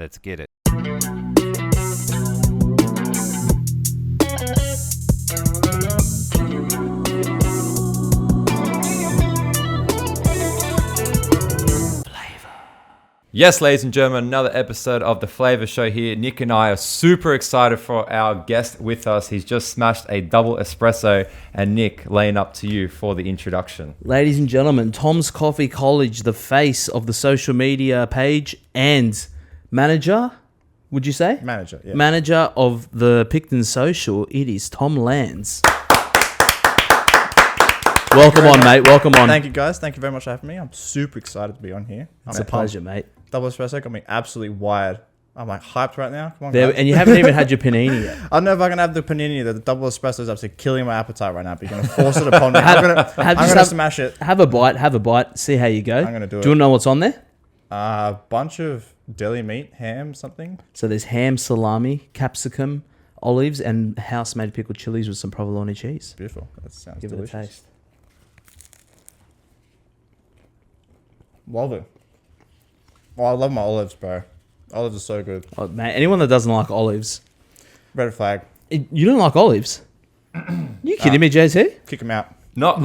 Let's get it. Yes, ladies and gentlemen, another episode of the Flaeva Show here. Nick and I are super excited for our guest with us. He's just smashed a double espresso. And Nick, laying up to you for the introduction. Ladies and gentlemen, Tom's Coffee College, the face of the social media page and manager, would you say? Manager, yeah. Manager of the Picton Social, it is Tom Lanz. Welcome on, mate. Welcome on. Thank you, guys. Thank you very much for having me. I'm super excited to be on here. It's a pleasure, mate. Double espresso got me absolutely wired. I'm like hyped right now. Come on, There, guys. and you haven't even had your panini yet. I don't know if I can have the panini. The double espresso is absolutely killing my appetite right now. But you're going to force it upon me. I'm going to smash it. Have a bite, see how you go. I'm going to do it. Do you want to know what's on there? A bunch of deli meat, ham, something. So there's ham, salami, capsicum, olives, and house-made pickled chilies with some provolone cheese. Beautiful. That sounds Give delicious. it a taste. Love it. Oh, I love my olives, bro. Olives are so good. Oh, man, anyone that doesn't like olives... Red flag. You don't like olives? You kidding me, JT? Kick them out. Not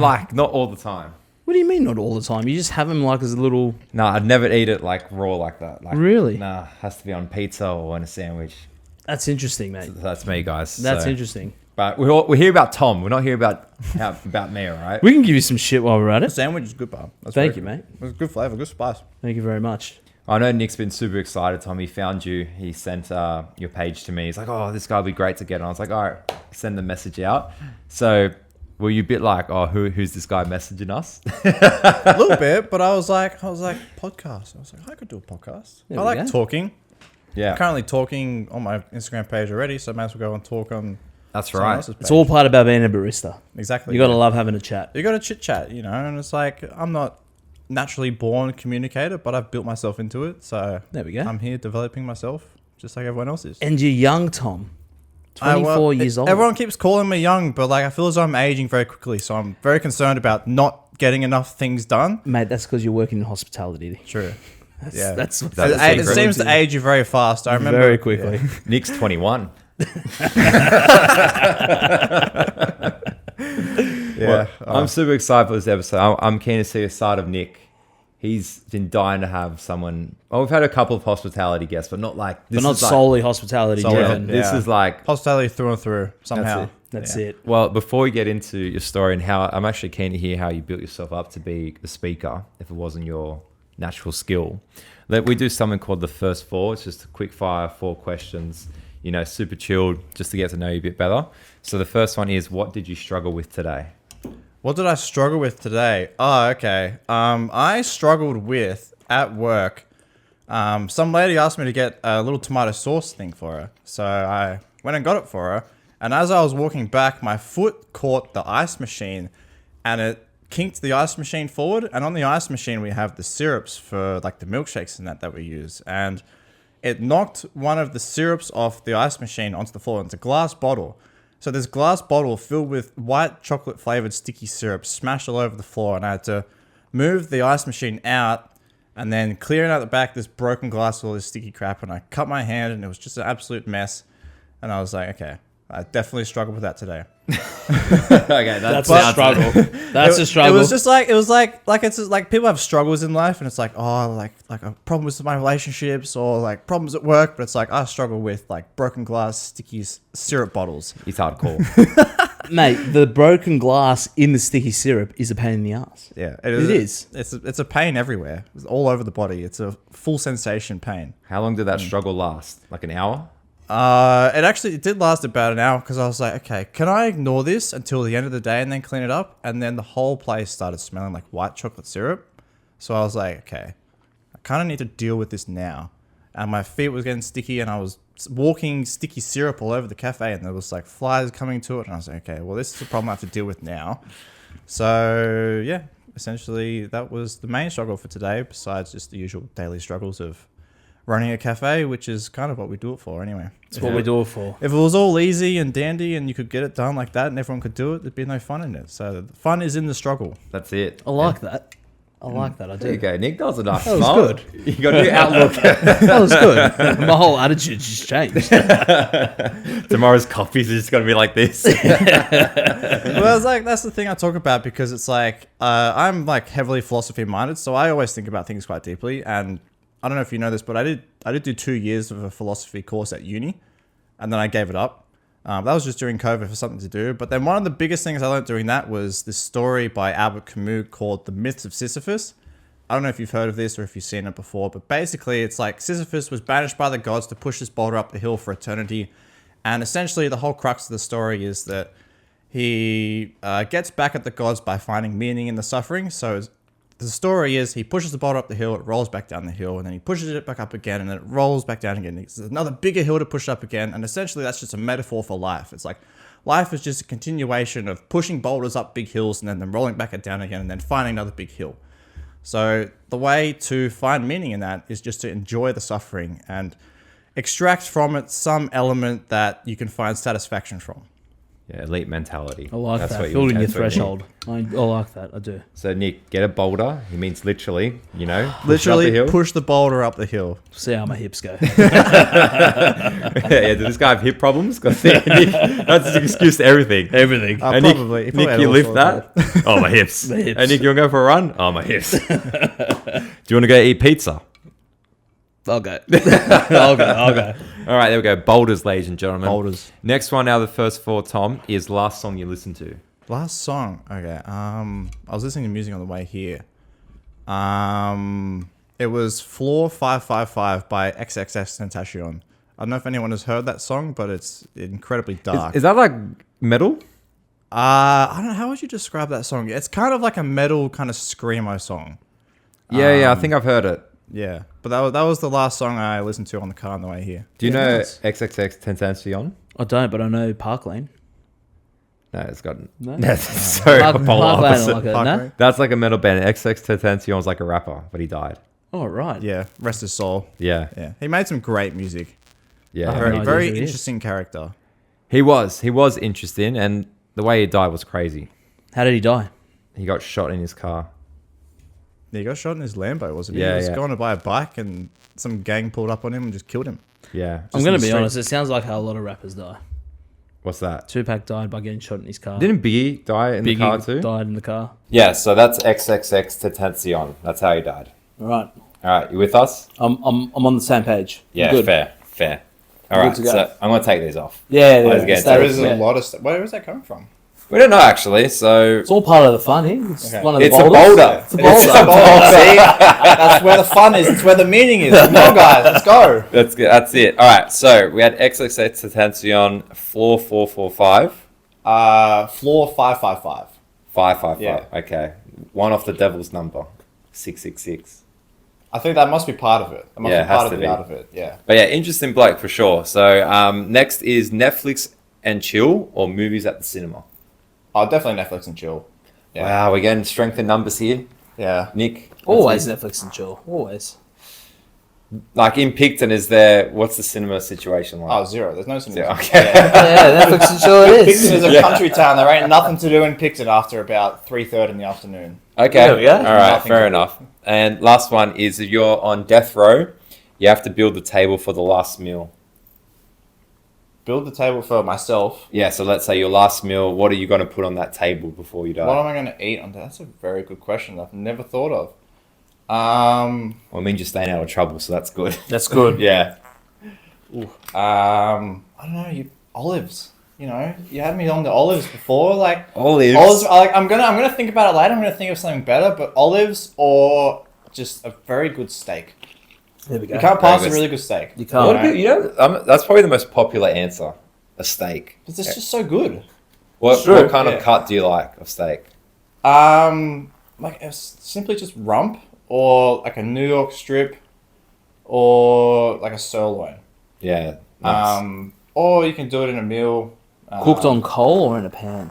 all the time. What do you mean not all the time? You just have them like as a little... Nah, I'd never eat it like raw like that. Like, Really? Nah, has to be on pizza or on a sandwich. That's interesting, mate. That's me, guys. That's So- interesting. But we're here about Tom. We're not here about me, all right? We can give you some shit while we're at The it. sandwich is good, bro. That's Thank very you, good. mate. It's good flavor, good spice. Thank you very much. I know Nick's been super excited, Tom. He found you. He sent your page to me. He's like, oh, this guy would be great to get on. I was like, all right, send the message out. So were you a bit like, oh, who's this guy messaging us? A little bit, but I was like, podcast. I was like, I could do a podcast. There I we like go. talking. Yeah, I'm currently talking on my Instagram page already, so I might as well go and talk on that's someone right. else's It's page. all part about being a barista. Exactly. You got to yeah. love having a chat. You got to chit chat, you know, and it's like I'm not naturally born communicator, but I've built myself into it. So There we go. I'm here developing myself, just like everyone else is. And you're young, Tom. 24 Well, years old. Everyone keeps calling me young, but like I feel as though I'm aging very quickly, so I'm very concerned about not getting enough things done. Mate, that's because you're working in hospitality. True. That's, Yeah. that's That's that's the It secret. seems to age you very fast. I remember very quickly. Yeah. Nick's 21. Yeah. Well, I'm super excited for this episode. I'm keen to see a side of Nick. He's been dying to have someone. Oh, we've had a couple of hospitality guests, but not like this. But not is like, solely hospitality Solely, driven. This Yeah. is like. Hospitality through and through somehow. That's Yeah. it. Well, before we get into your story and how I'm actually keen to hear how you built yourself up to be the speaker, if it wasn't your natural skill, we do something called the first four. It's just a quick fire 4 questions. You know, super chilled, just to get to know you a bit better. So the first one is, what did you struggle with today? What did I struggle with today? Oh, okay. I struggled with, at work, some lady asked me to get a little tomato sauce thing for her. So I went and got it for her. And as I was walking back, my foot caught the ice machine and it kinked the ice machine forward. And on the ice machine, we have the syrups for like the milkshakes and that we use. And it knocked one of the syrups off the ice machine onto the floor. It's a glass bottle. So this glass bottle filled with white chocolate flavored sticky syrup smashed all over the floor. And I had to move the ice machine out and then clearing out the back this broken glass with all this sticky crap. And I cut my hand and it was just an absolute mess. And I was like, okay, I definitely struggled with that today. Okay, That's a struggle. That's a struggle. It was just like it's just like people have struggles in life, and it's like like a problem with my relationships or like problems at work. But it's like I struggle with like broken glass, sticky syrup bottles. It's hardcore. Mate, the broken glass in the sticky syrup is a pain in the ass. Yeah, It is. It's a pain everywhere. It's all over the body. It's a full sensation pain. How long did that struggle last? Like an hour? It did last about an hour because I was like, okay, can I ignore this until the end of the day and then clean it up? And then the whole place started smelling like white chocolate syrup. So I was like, okay, I kind of need to deal with this now. And my feet was getting sticky and I was walking sticky syrup all over the cafe and there was like flies coming to it. And I was like, okay, well, this is a problem I have to deal with now. So yeah, essentially that was the main struggle for today, besides just the usual daily struggles of running a cafe, which is kind of what we do it for anyway. That's what we do it for. If it was all easy and dandy and you could get it done like that and everyone could do it, there'd be no fun in it. So the fun is in the struggle. That's it. I like that. I like that. I There you do. go, Nick. That was a nice That was smile. good. You got a new outlook. That was good. My whole attitude just changed. Tomorrow's coffees are just going to be like this. Well, it's like that's the thing I talk about because it's like I'm like heavily philosophy minded, so I always think about things quite deeply. And I don't know if you know this, but I did do 2 years of a philosophy course at uni, and then I gave it up. That was just during COVID for something to do. But then one of the biggest things I learned doing that was this story by Albert Camus called The Myths of Sisyphus. I don't know if you've heard of this or if you've seen it before, but basically it's like Sisyphus was banished by the gods to push this boulder up the hill for eternity. And essentially the whole crux of the story is that he gets back at the gods by finding meaning in the suffering. So the story is he pushes the boulder up the hill, it rolls back down the hill, and then he pushes it back up again, and then it rolls back down again. It's another bigger hill to push up again, and essentially that's just a metaphor for life. It's like life is just a continuation of pushing boulders up big hills and then them rolling back down again and then finding another big hill. So the way to find meaning in that is just to enjoy the suffering and extract from it some element that you can find satisfaction from. Yeah, elite mentality. I like That's that. what you- Building your that's what you threshold. I like that. I do. So Nick, get a boulder. He means literally, you know, push it up Literally the hill. push the boulder up the hill. See how my hips go. Yeah, does this guy have hip problems? 'Cause Nick, that's his excuse to everything. Everything. And Nick, Probably. He probably Nick, had you all lift sorts of that? Oh, my hips. My hips. And Nick, you want to go for a run? Oh, my hips. Do you want to go eat pizza? I'll go. I'll go. All right, there we go. Boulders, ladies and gentlemen. Boulders. Next one out of the first four, Tom, is last song you listened to. Last song. Okay. I was listening to music on the way here. It was Floor 555 by XXXTentacion. I don't know if anyone has heard that song, but it's incredibly dark. Is that like metal? I don't know, how would you describe that song? It's kind of like a metal kind of screamo song. Yeah, I think I've heard it. Yeah, but that was the last song I listened to on the car on the way here. Do you Yeah, know nice. XXXTentacion? I don't, but I know Park Lane. No, it's got No? That's so Park polar Lane, I opposite. like it. Park No? Lane? That's like a metal band. XXXTentacion was like a rapper, but he died. Oh, right. Yeah, rest his soul. Yeah, Yeah, he made some great music. yeah. I Very no idea very who he is. interesting character. He was interesting, and the way he died was crazy. How did he die? He got shot in his car. Yeah, he got shot in his Lambo, wasn't he? Yeah, He was yeah. going to buy a bike and some gang pulled up on him and just killed him. Yeah. I'm in going the to be street. honest. It sounds like how a lot of rappers die. What's that? Tupac died by getting shot in his car. Didn't Biggie die in the car too? died in the car. Yeah, so that's XXXTentacion. That's how he died. All right. All right, you with us? I'm on the same page. Yeah, Good. fair. All Good right, to go. so I'm going to take these off. Yeah, Let's yeah. get Stay to with it. me. lot of stuff. Where is that coming from? We don't know actually, so It's all part of the fun here. It's Okay. one of the it's a boulders. boulder. It's a boulder. See, that's where the fun is. It's where the meaning is. Come on, guys, let's go. That's good. That's it. All right, so we had XXXTentacion Floor 445. Floor 555. 555. Yeah. Okay. One off the devil's number. 666. I think that must be part of it. That must Yeah, be it has part to of be. it out of it. Yeah. But yeah, interesting bloke for sure. So next is Netflix and chill or movies at the cinema. Oh, definitely Netflix and chill. Yeah. Wow, we're getting strength in numbers here. Yeah. Nick? Always Netflix and chill. Always. Like in Picton, what's the cinema situation like? Oh, zero. There's no cinema. Yeah, okay. Yeah, Netflix and chill it Picton is is. a Yeah. country town. There ain't nothing to do in Picton after about 3:30 in the afternoon. Okay. There we go. All right, Nothing fair to- enough. And last one is if you're on death row, you have to build the table for the last meal. Build the table for myself. Yeah, so let's say your last meal, what are you going to put on that table before you die? What am I going to eat on that? That's a very good question. I've never thought of. Well, it means you're staying out of trouble, so that's good. That's good. Yeah. I don't know. Olives. You know, you had me on the olives before. Like Olives. olives. I'm gonna think about it later. I'm gonna think of something better. But olives or just a very good steak. There we go. You can't pass Very a good. really good steak. You A lot can't. of people, that's probably the most popular answer. A steak. It's just so good. What True, kind yeah. of cut do you like of steak? Like it's simply just rump or like a New York strip or like a sirloin. Yeah. Nice. Or you can do it in a meal. Cooked on coal or in a pan?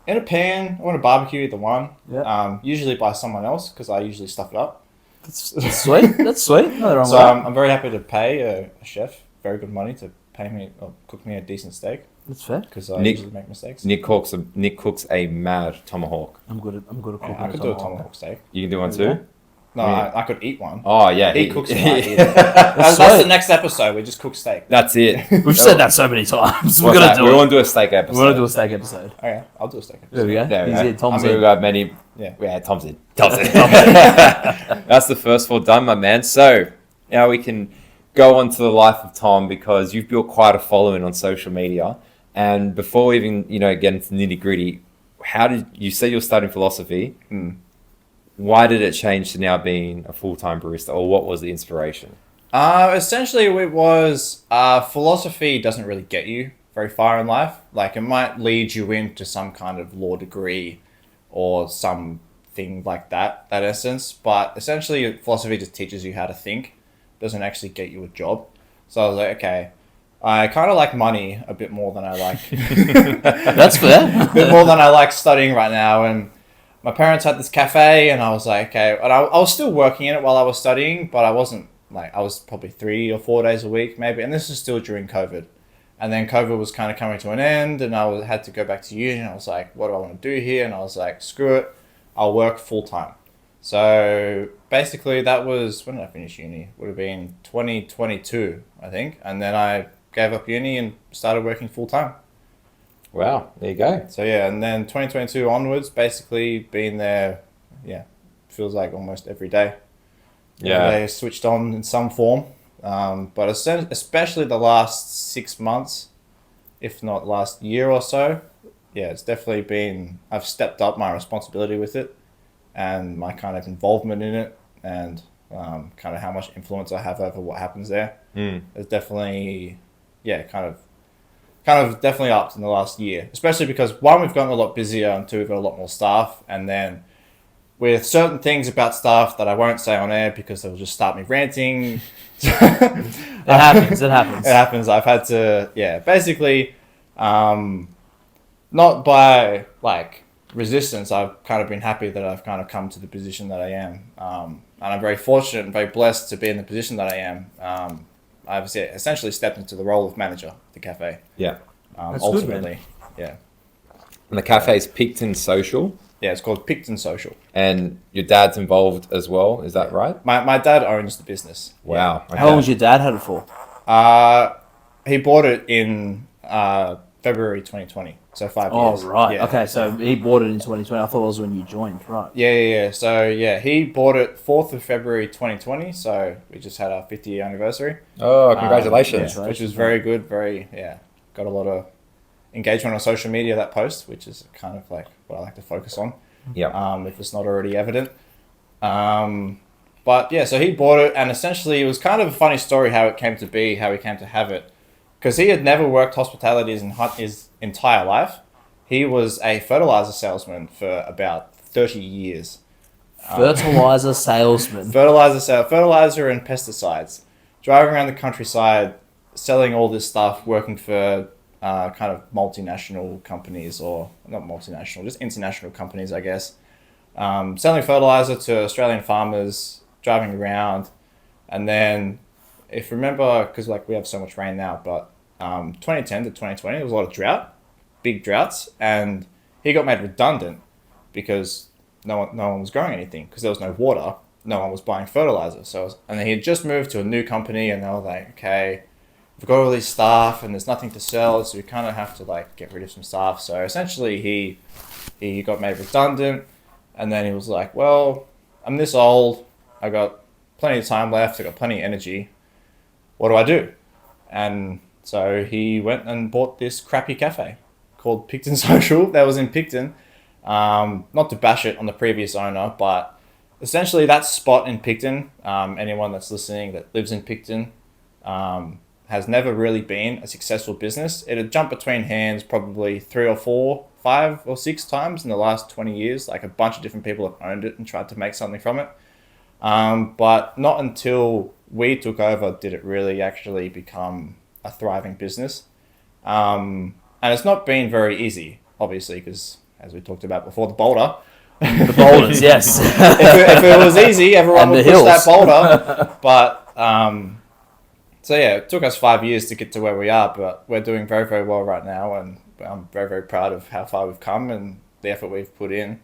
In a pan or in a barbecue, either one. Yeah. Usually by someone else because I usually stuff it up. That's sweet. That's sweet. Nothing wrong So with that. I'm very happy to pay a chef very good money to pay me or cook me a decent steak That's fair. because I Nick- usually make mistakes. Nick cooks a mad tomahawk. I'm good at Yeah, cooking. I could do a tomahawk steak. You can do one There we too? No, I could eat one. Oh yeah, He cooks it. I eat it. That's the next episode. We just cook steak. That's it. We've said that so many times. We're What's gonna that? do We it. want to do a steak episode. We're gonna do a steak episode. Okay, I'll do a steak episode. There we go. There we He's go. in. Tom's I mean, in. we got many. Yeah. Tom's in. Tom's in. That's the first 4 done, my man. So now we can go on to the life of Tom, because you've built quite a following on social media. And before we even get into nitty gritty, how did you say you're studying philosophy? Why did it change to now being a full-time barista, or what was the inspiration? Essentially, it was philosophy doesn't really get you very far in life. Like, it might lead you into some kind of law degree or something like that essence. But essentially, philosophy just teaches you how to think. It doesn't actually get you a job. So I was like, okay, I kind of like money a bit more than I like. That's fair. A bit more than I like studying right now. And my parents had this cafe, and I was like, okay. And I was still working in it while I was studying, but I wasn't, like, I was probably 3 or 4 days a week maybe. And this is still during COVID. And then COVID was kind of coming to an end, and I had to go back to uni. And I was like, what do I want to do here? And I was like, screw it, I'll work full time. So basically, that was, when did I finish uni? Would have been 2022, I think. And then I gave up uni and started working full time. Wow, there you go. So yeah, and then 2022 onwards, basically been there, feels like almost every day. Yeah. They switched on in some form. But especially the last 6 months, if not last year or so, it's definitely been, I've stepped up my responsibility with it and my kind of involvement in it, and kind of how much influence I have over what happens there. It's definitely, kind of definitely upped in the last year, especially because, one, we've gotten a lot busier, and 2, we've got a lot more staff. And then with certain things about staff that I won't say on air because they'll just start me ranting. It happens. It happens. I've had to, basically, not by like resistance. I've kind of been happy that I've kind of come to the position that I am. And I'm very fortunate and very blessed to be in the position that I am. I've essentially stepped into the role of manager at the cafe. Yeah. That's Ultimately, good, And the cafe's Picton Social. Yeah, it's called Picton Social. And your dad's involved as well, is that right? My dad owns the business. Wow. How long has your dad had it for? He bought it in February 2020, so 5 years. Oh, right. Yeah. Okay, so he bought it in 2020. I thought it was when you joined, right? Yeah. So, he bought it 4th of February 2020, so we just had our 50-year anniversary. Oh, congratulations. Which was very good, got a lot of engagement on social media, that post, which is kind of like what I like to focus on. Yeah. If it's not already evident. But so he bought it, and essentially it was kind of a funny story how it came to be, how he came to have it. Because he had never worked hospitality in his entire life. He was a fertilizer salesman for about 30 years. Fertilizer salesman. Fertilizer and pesticides. Driving around the countryside, selling all this stuff, working for kind of multinational companies, or not multinational, just international companies, I guess. Selling fertilizer to Australian farmers, driving around. And then, if you remember, because like we have so much rain now, but 2010 to 2020, there was a lot of drought, big droughts, and he got made redundant because no one was growing anything because there was no water. No one was buying fertilizer. And then he had just moved to a new company, and they were like, okay, we've got all these staff and there's nothing to sell, so we kind of have to like get rid of some staff. So essentially he got made redundant, and then he was like, well, I'm this old, I got plenty of time left, I got plenty of energy, what do I do? And so he went and bought this crappy cafe called Picton Social that was in Picton. Not to bash it on the previous owner, but essentially that spot in Picton, anyone that's listening that lives in Picton, has never really been a successful business. It had jumped between hands probably 3 or 4, 5 or 6 times in the last 20 years. Like, a bunch of different people have owned it and tried to make something from it. But not until we took over did it really actually become a thriving business. And it's not been very easy, obviously, because as we talked about before, the boulder. The boulders, yes. if it was easy, everyone And would the push hills. that boulder. But so it took us 5 years to get to where we are, but we're doing very, very well right now, and I'm very, very proud of how far we've come and the effort we've put in.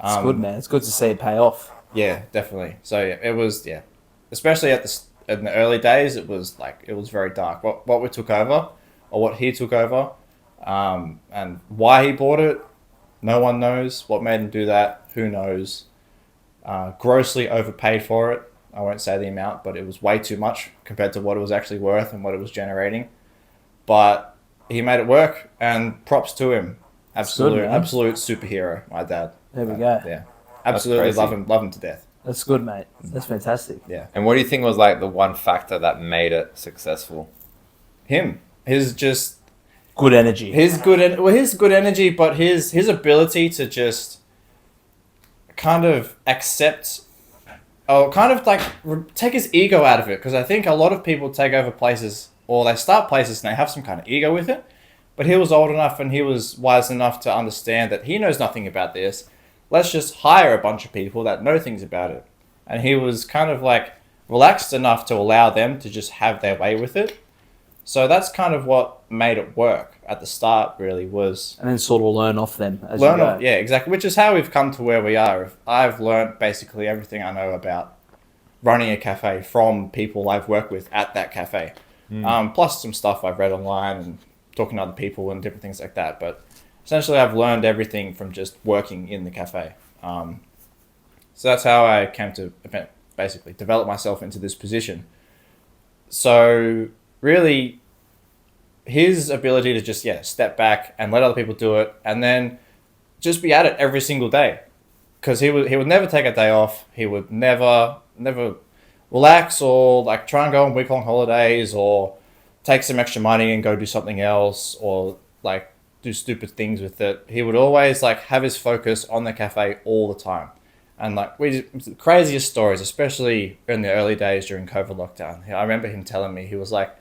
It's good, man. It's good to see it pay off. Yeah, definitely. So yeah, it was especially in the early days. It was very dark. What we took over, or what he took over, and why he bought it, no one knows. What made him do that, who knows? Grossly overpaid for it. I won't say the amount, but it was way too much compared to what it was actually worth and what it was generating. But he made it work, and props to him. Absolute superhero, my dad. There we go. Yeah, absolutely love him to death. That's good, mate. That's fantastic. Yeah. And what do you think was like the one factor that made it successful? His just Good energy. his good energy, but his ability to just kind of accept, or kind of like take his ego out of it. Because I think a lot of people take over places, or they start places and they have some kind of ego with it. But he was old enough and he was wise enough to understand that he knows nothing about this. Let's just hire a bunch of people that know things about it. And he was kind of like relaxed enough to allow them to just have their way with it. So that's kind of what made it work at the start, really, was... And then sort of learn off them as you go. Yeah, exactly. Which is how we've come to where we are. I've learned basically everything I know about running a cafe from people I've worked with at that cafe. Plus some stuff I've read online and talking to other people and different things like that. But essentially I've learned everything from just working in the cafe. So that's how I came to basically develop myself into this position. So really, his ability to just step back and let other people do it, and then just be at it every single day, because he would never take a day off. He would never relax or like try and go on week-long holidays or take some extra money and go do something else or like do stupid things with it. He would always like have his focus on the cafe all the time. And like the craziest stories, especially in the early days during COVID lockdown. I remember him telling me, he was like,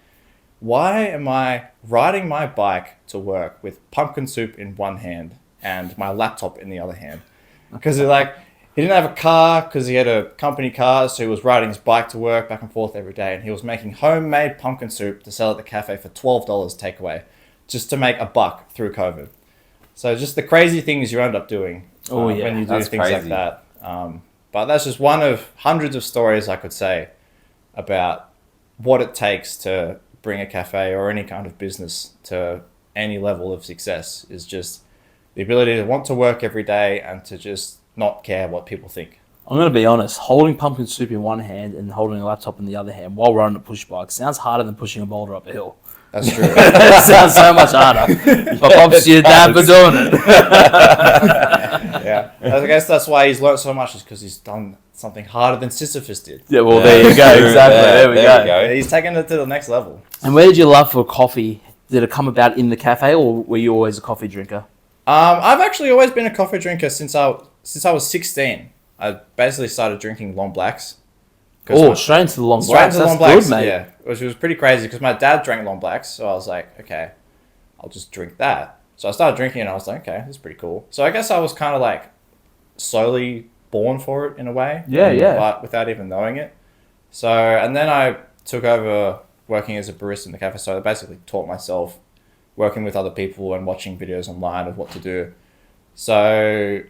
why am I riding my bike to work with pumpkin soup in one hand and my laptop in the other hand? Because he didn't have a car because he had a company car, so he was riding his bike to work back and forth every day, and he was making homemade pumpkin soup to sell at the cafe for $12 takeaway, just to make a buck through COVID. So just the crazy things you end up doing when you do things like that. But that's just one of hundreds of stories I could say about what it takes to bring a cafe or any kind of business to any level of success, is just the ability to want to work every day and to just not care what people think. I'm going to be honest, holding pumpkin soup in one hand and holding a laptop in the other hand while riding a push bike sounds harder than pushing a boulder up a hill. That's true. It sounds so much harder. But props to your dad for doing it. Yeah. I guess that's why he's learnt so much, is because he's done something harder than Sisyphus did. Yeah, well, there you go. Exactly. There we go. He's taken it to the next level. And where did your love for coffee, did it come about in the cafe, or were you always a coffee drinker? I've actually always been a coffee drinker since I was 16. I basically started drinking long blacks. Oh, straight into the long blacks. That's good, mate. Yeah, which was pretty crazy because my dad drank long blacks, so I was like, okay, I'll just drink that. So I started drinking and I was like, okay, this is pretty cool. So I guess I was kind of like slowly born for it in a way. Yeah. But without even knowing it. So, and then I took over working as a barista in the cafe. So I basically taught myself working with other people and watching videos online of what to do. So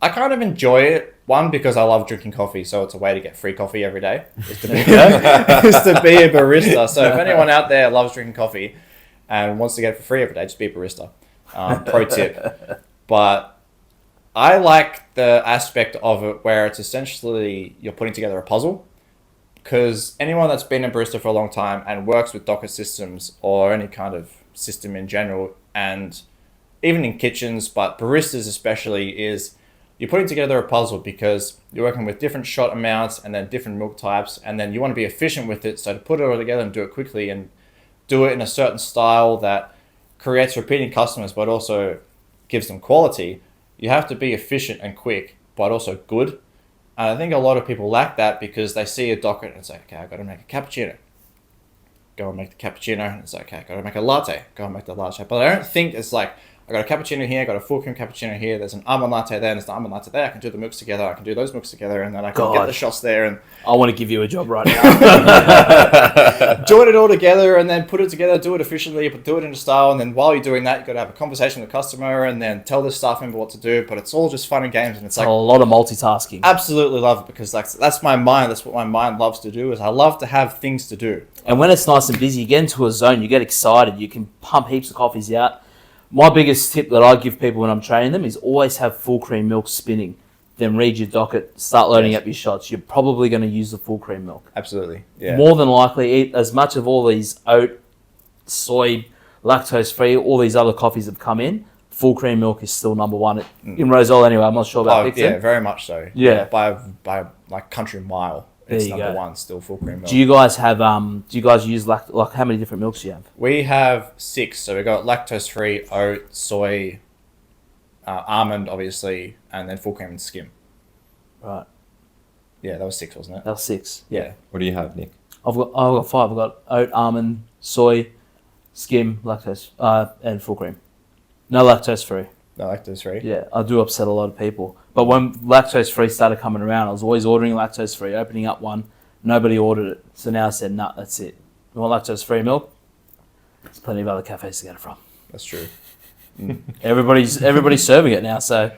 I kind of enjoy it. One, because I love drinking coffee, so it's a way to get free coffee every day, is to be a barista. So if anyone out there loves drinking coffee and wants to get it for free every day, just be a barista. Pro tip. But I like the aspect of it where it's essentially you're putting together a puzzle, because anyone that's been a barista for a long time and works with Docker systems or any kind of system in general, and even in kitchens, but baristas especially, is you're putting together a puzzle because you're working with different shot amounts and then different milk types, and then you want to be efficient with it. So to put it all together and do it quickly and do it in a certain style that creates repeating customers but also gives them quality, you have to be efficient and quick but also good. And I think a lot of people lack that because they see a docket and it's like, okay, I've got to make a cappuccino. Go and make the cappuccino. And it's like, okay, I've got to make a latte. Go and make the latte. But I don't think it's like, I got a cappuccino here, I got a full cream cappuccino here, there's an almond latte there, and there's an almond latte there. I can do the milks together, I can do those milks together, and then I can get the shots there and I want to give you a job right now. join it all together and then put it together, do it efficiently, but do it in a style. And then while you're doing that, you've got to have a conversation with the customer and then tell the staff member what to do. But it's all just fun and games. And it's like a lot of multitasking. absolutely love it because that's my mind. That's what my mind loves to do is I love to have things to do. And when it's nice and busy, you get into a zone, you get excited, you can pump heaps of coffees out. My biggest tip that I give people when I'm training them is always have full cream milk spinning. Then read your docket, start loading up your shots. You're probably going to use the full cream milk. Absolutely. Yeah. More than likely, eat as much of all these oat, soy, lactose-free, all these other coffees have come in. Full cream milk is still number one in Roselle anyway. I'm not sure about Dixon. Yeah, very much so. Yeah. By like country mile. It's number one, still full cream milk. Do you guys have do you guys use like how many different milks do you have? We have 6. So we got lactose free, oat, soy, almond, obviously, and then full cream and skim. Right. Yeah, that was 6, wasn't it? That was 6. Yeah. What do you have, Nick? I've got 5. I've got oat, almond, soy, skim, lactose, and full cream. No lactose free. No lactose free. Yeah, I do upset a lot of people. But when lactose free started coming around, I was always ordering lactose free, opening up one. Nobody ordered it. So now I said, nah, that's it. You want lactose free milk? There's plenty of other cafes to get it from. That's true. Everybody's serving it now. So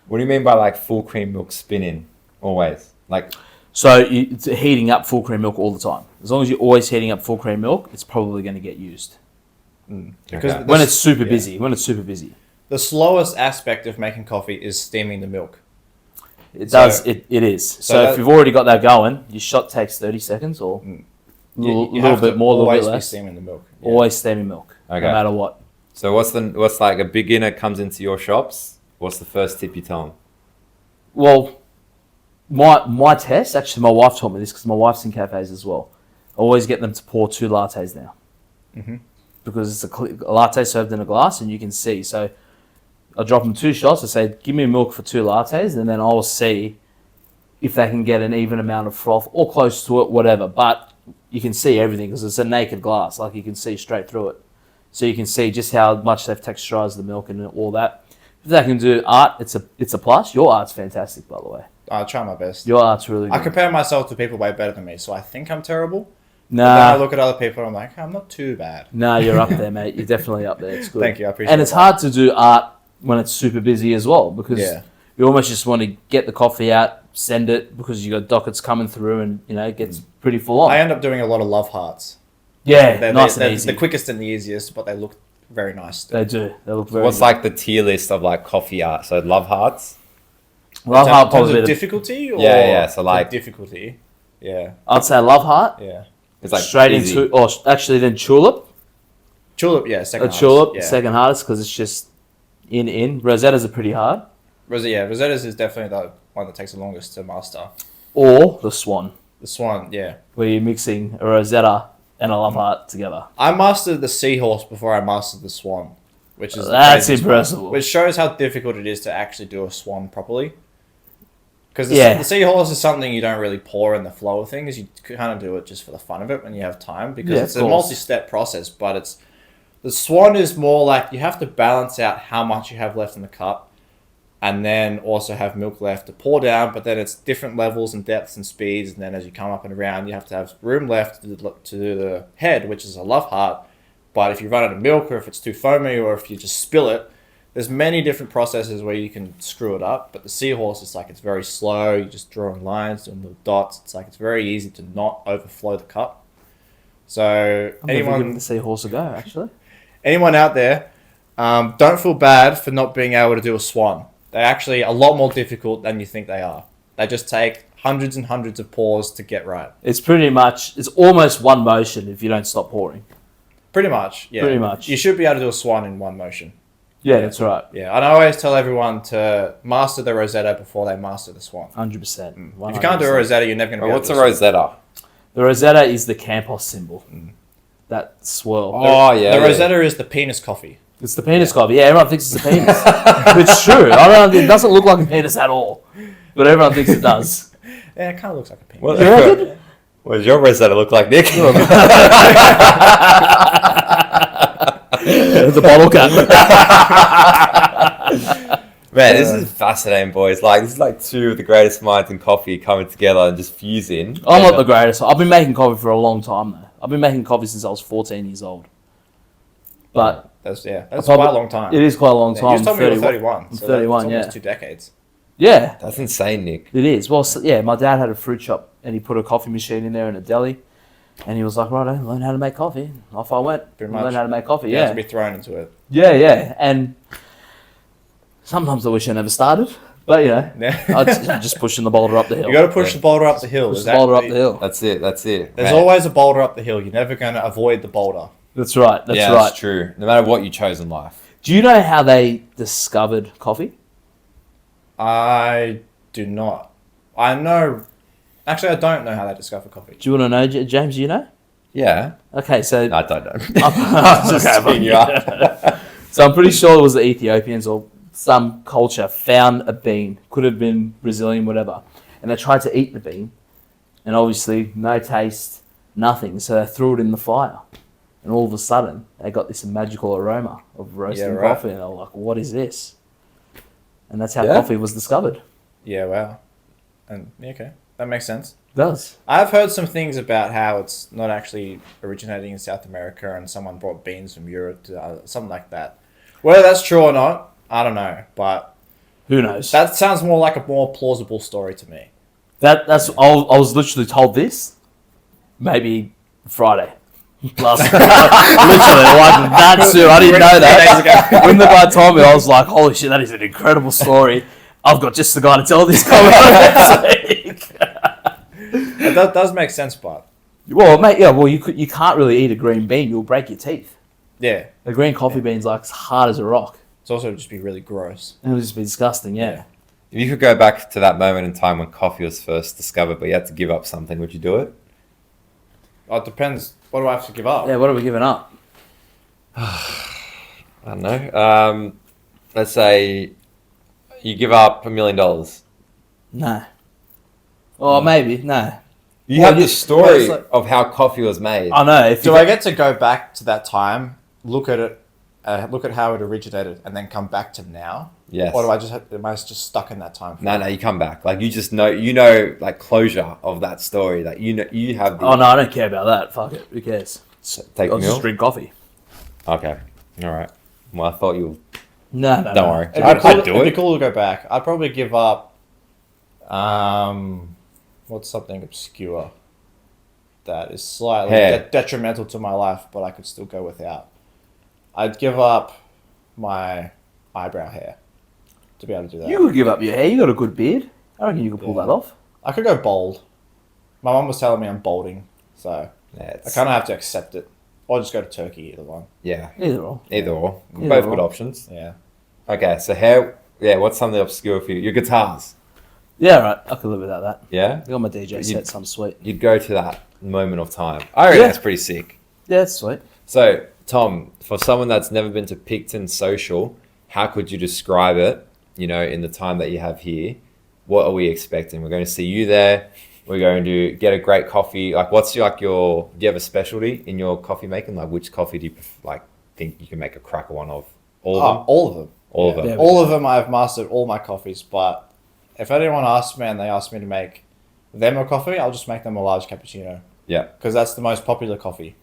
What do you mean by like full cream milk spinning? Always. Like, it's heating up full cream milk all the time. As long as you're always heating up full cream milk, it's probably going to get used. Because Okay. When it's super busy. When it's super busy. the slowest aspect of making coffee is steaming the milk. It So- does. It is. So if you've already got that going, your shot takes 30 seconds or a little have bit to more, a little bit always be less. steaming the milk. Yeah. Always steaming milk, Okay. no matter what. so what's like a beginner comes into your shops? What's the first tip you tell them? Well, my test, actually my wife taught me this because my wife's in cafes as well. I always get them to pour 2 lattes now. Because it's a latte served in a glass and you can see. So I drop them 2 shots. I say, give me milk for 2 lattes, and then I'll see if they can get an even amount of froth or close to it, whatever. But you can see everything because it's a naked glass. Like you can see straight through it. So you can see just how much they've texturized the milk and all that. If they can do art, it's a plus. Your art's fantastic, by the way. I try my best. Your art's really good. I compare myself to people way better than me, so I think I'm terrible. But then Nah. I look at other people and I'm like, I'm not too bad. No, you're up there, mate. You're definitely up there. It's good. Thank you, I appreciate And it's that. hard to do art when it's super busy as well because you almost just want to get the coffee out, send it because you got dockets coming through, and it gets pretty full on. I end up doing a lot of love hearts. Yeah, They're, nice they're and easy. the quickest and the easiest, but they look very nice. They do. They look very. What's good. like the tier list of like coffee art? So love hearts. Love In heart terms probably. of difficulty? Or Yeah, so like- difficulty. Yeah, I'd say love heart. yeah. It's like Straight easy. into, or actually then tulip. Tulip, yeah, second A hardest, tulip, yeah. second hardest because it's just in. Rosetta's are pretty hard. Rosetta's is definitely the one that takes the longest to master. Or the swan, The Swan, yeah. where you're mixing a Rosetta and a love heart together. I mastered the Seahorse before I mastered the Swan, which is the That's craziest impressive. one, which shows how difficult it is to actually do a Swan properly. Because Yeah. the Seahorse is something you don't really pour in the flow of things. You kind of do it just for the fun of it when you have time, because Yeah, it's of a course. multi-step process. But it's the Swan is more like you have to balance out how much you have left in the cup, and then also have milk left to pour down. But then it's different levels and depths and speeds, and then as you come up and around, you have to have room left to do the head, which is a love heart. But if you run out of milk, or if it's too foamy, or if you just spill it, there's many different processes where you can screw it up. But the Seahorse is like, it's very slow. You're just drawing lines, doing little dots. It's like, it's very easy to not overflow the cup. So I'm never giving anyone the seahorse a go, actually. out there, don't feel bad for not being able to do a Swan. They're actually a lot more difficult than you think they are. They just take hundreds and hundreds of pours to get right. It's it's almost one motion if you don't stop pouring. Pretty much, yeah. Pretty much. You should be able to do a Swan in one motion. Yeah, that's right. Yeah, and I always tell everyone to master the Rosetta before they master the Swan. 100%. If you can't do a Rosetta, you're never going to be able What's to a do Rosetta? The Rosetta is the Campos symbol. That swirl. Oh yeah. The Rosetta is the penis coffee. It's the penis coffee. Yeah, everyone thinks it's a penis. It's true. It doesn't look like a penis at all. But everyone thinks it does. Yeah, it kind of looks like a penis. What, You reckon? what does your Rosetta look like, Nick? It's with the bottle cap. Man, this is fascinating, boys. Like, this is like two of the greatest minds in coffee coming together and just fusing. I'm not the greatest. I've been making coffee for a long time though. I've been making coffee since I was 14 years old. But That's quite a long time. it is quite a long time. You just told me you were 31. 31. I'm So 31, that's almost yeah. 2 decades. Yeah, That's insane, Nick. it is. Well, yeah, my dad had a fruit shop and he put a coffee machine in there in a deli. And he was like, right, learn how to make coffee. Off I went. Pretty much. Learn how to make coffee, You have yeah. to be thrown into it. Yeah. And sometimes I wish I never started. But, you know, I'm just pushing the boulder up the hill. You got to push the boulder up the hill. Push the boulder up the hill. That's it. There's Man. always a boulder up the hill. You're never going to avoid the boulder. That's right. That's yeah, right. that's true. No matter what you chose in life. Do you know how they discovered coffee? I do not. I know. Actually, I don't know how they discover coffee. Do you want to know, James? Do you know? Yeah. Okay, so... No, I don't know. I'm just Setting you up. So I'm pretty sure it was the Ethiopians or some culture found a bean. Could have been Brazilian, whatever. And they tried to eat the bean. And obviously, no taste, nothing. So they threw it in the fire. And all of a sudden, they got this magical aroma of roasting right. coffee. And they were like, what is this? And that's how Yeah. coffee was discovered. Yeah, wow. And yeah, okay, that makes sense. It does. I've heard some things about how it's not actually originating in South America and someone brought beans from Europe to something like that. Whether that's true or not, I don't know. But Who knows? that sounds more like a more plausible story to me. That's I was literally told this maybe Friday. Last literally like that soon. I didn't know that. When the guy told me, I was like, "Holy shit, that is an incredible story." I've got just the guy to tell this comment. That does make sense, but Well, mate, yeah. Well, you can't really eat a green bean. You'll break your teeth. yeah, A green coffee bean's like as hard as a rock. it's also just be really gross. It would just be disgusting. Yeah. If you could go back to that moment in time when coffee was first discovered, but you had to give up something, would you do it? Oh, it depends. What do I have to give up? Yeah. What are we giving up? I don't know. Let's say you give up $1 million. No. Oh, maybe no. You Well, have you- the story it's like- of how coffee was made. I know. If Do you I get to go back to that time, look at it, look at how it originated, and then come back to now? Yes. Or do I just am I just stuck in that time? No, you come back. Like you just know, like closure of that story. Like you have. The, Oh no, I don't care about that. Fuck it. Who cares? take I'll the meal. just drink coffee. Okay, all right. Well, I thought you. No. Don't worry. It'd be cool, I'd do it'd it. be cool to go back. I'd probably give up. What's something obscure that is slightly Hair. detrimental to my life, but I could still go without. I'd give up my eyebrow hair to be able to do that. You could give up your hair. You got a good beard. I reckon you could pull Yeah. that off. I could go bald. My mum was telling me I'm balding, so Yeah, I it's, kind of have to accept it, or just go to Turkey. Either one. yeah. Either or. Either or. Either Both or. good options. Yeah. Okay, so hair. Yeah, what's something obscure for you? Your guitars. Yeah, right. I could live without that. Yeah, I got my DJ You- set. Some sweet. you'd go to that moment of time. I reckon Yeah. that's pretty sick. Yeah, it's sweet. So, Tom, for someone that's never been to Picton Social, how could you describe it, in the time that you have here? What are we expecting? We're going to see you there. We're going to get a great coffee. Like, what's do you have a specialty in your coffee making? Like, which coffee do you, think you can make a cracker one of? All of them? All of them. All of them. Yeah. All of them. I've mastered all my coffees, but if anyone asks me and they ask me to make them a coffee, I'll just make them a large cappuccino Yeah. because that's the most popular coffee.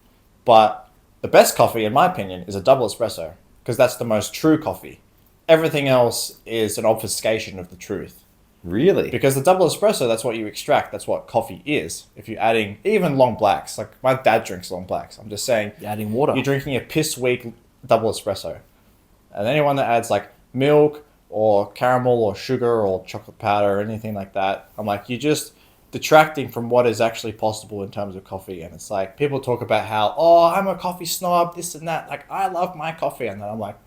But the best coffee, in my opinion, is a double espresso because that's the most true coffee. Everything else is an obfuscation of the truth. Really? Because the double espresso, that's what you extract. That's what coffee is. If you're adding even long blacks, like my dad drinks long blacks. I'm just saying, You're adding water. you're drinking a piss weak double espresso. And anyone that adds like milk or caramel or sugar or chocolate powder or anything like that, I'm like, you're just detracting from what is actually possible in terms of coffee. And it's like, people talk about how, oh, I'm a coffee snob, this and that. Like, I love my coffee. And then I'm like,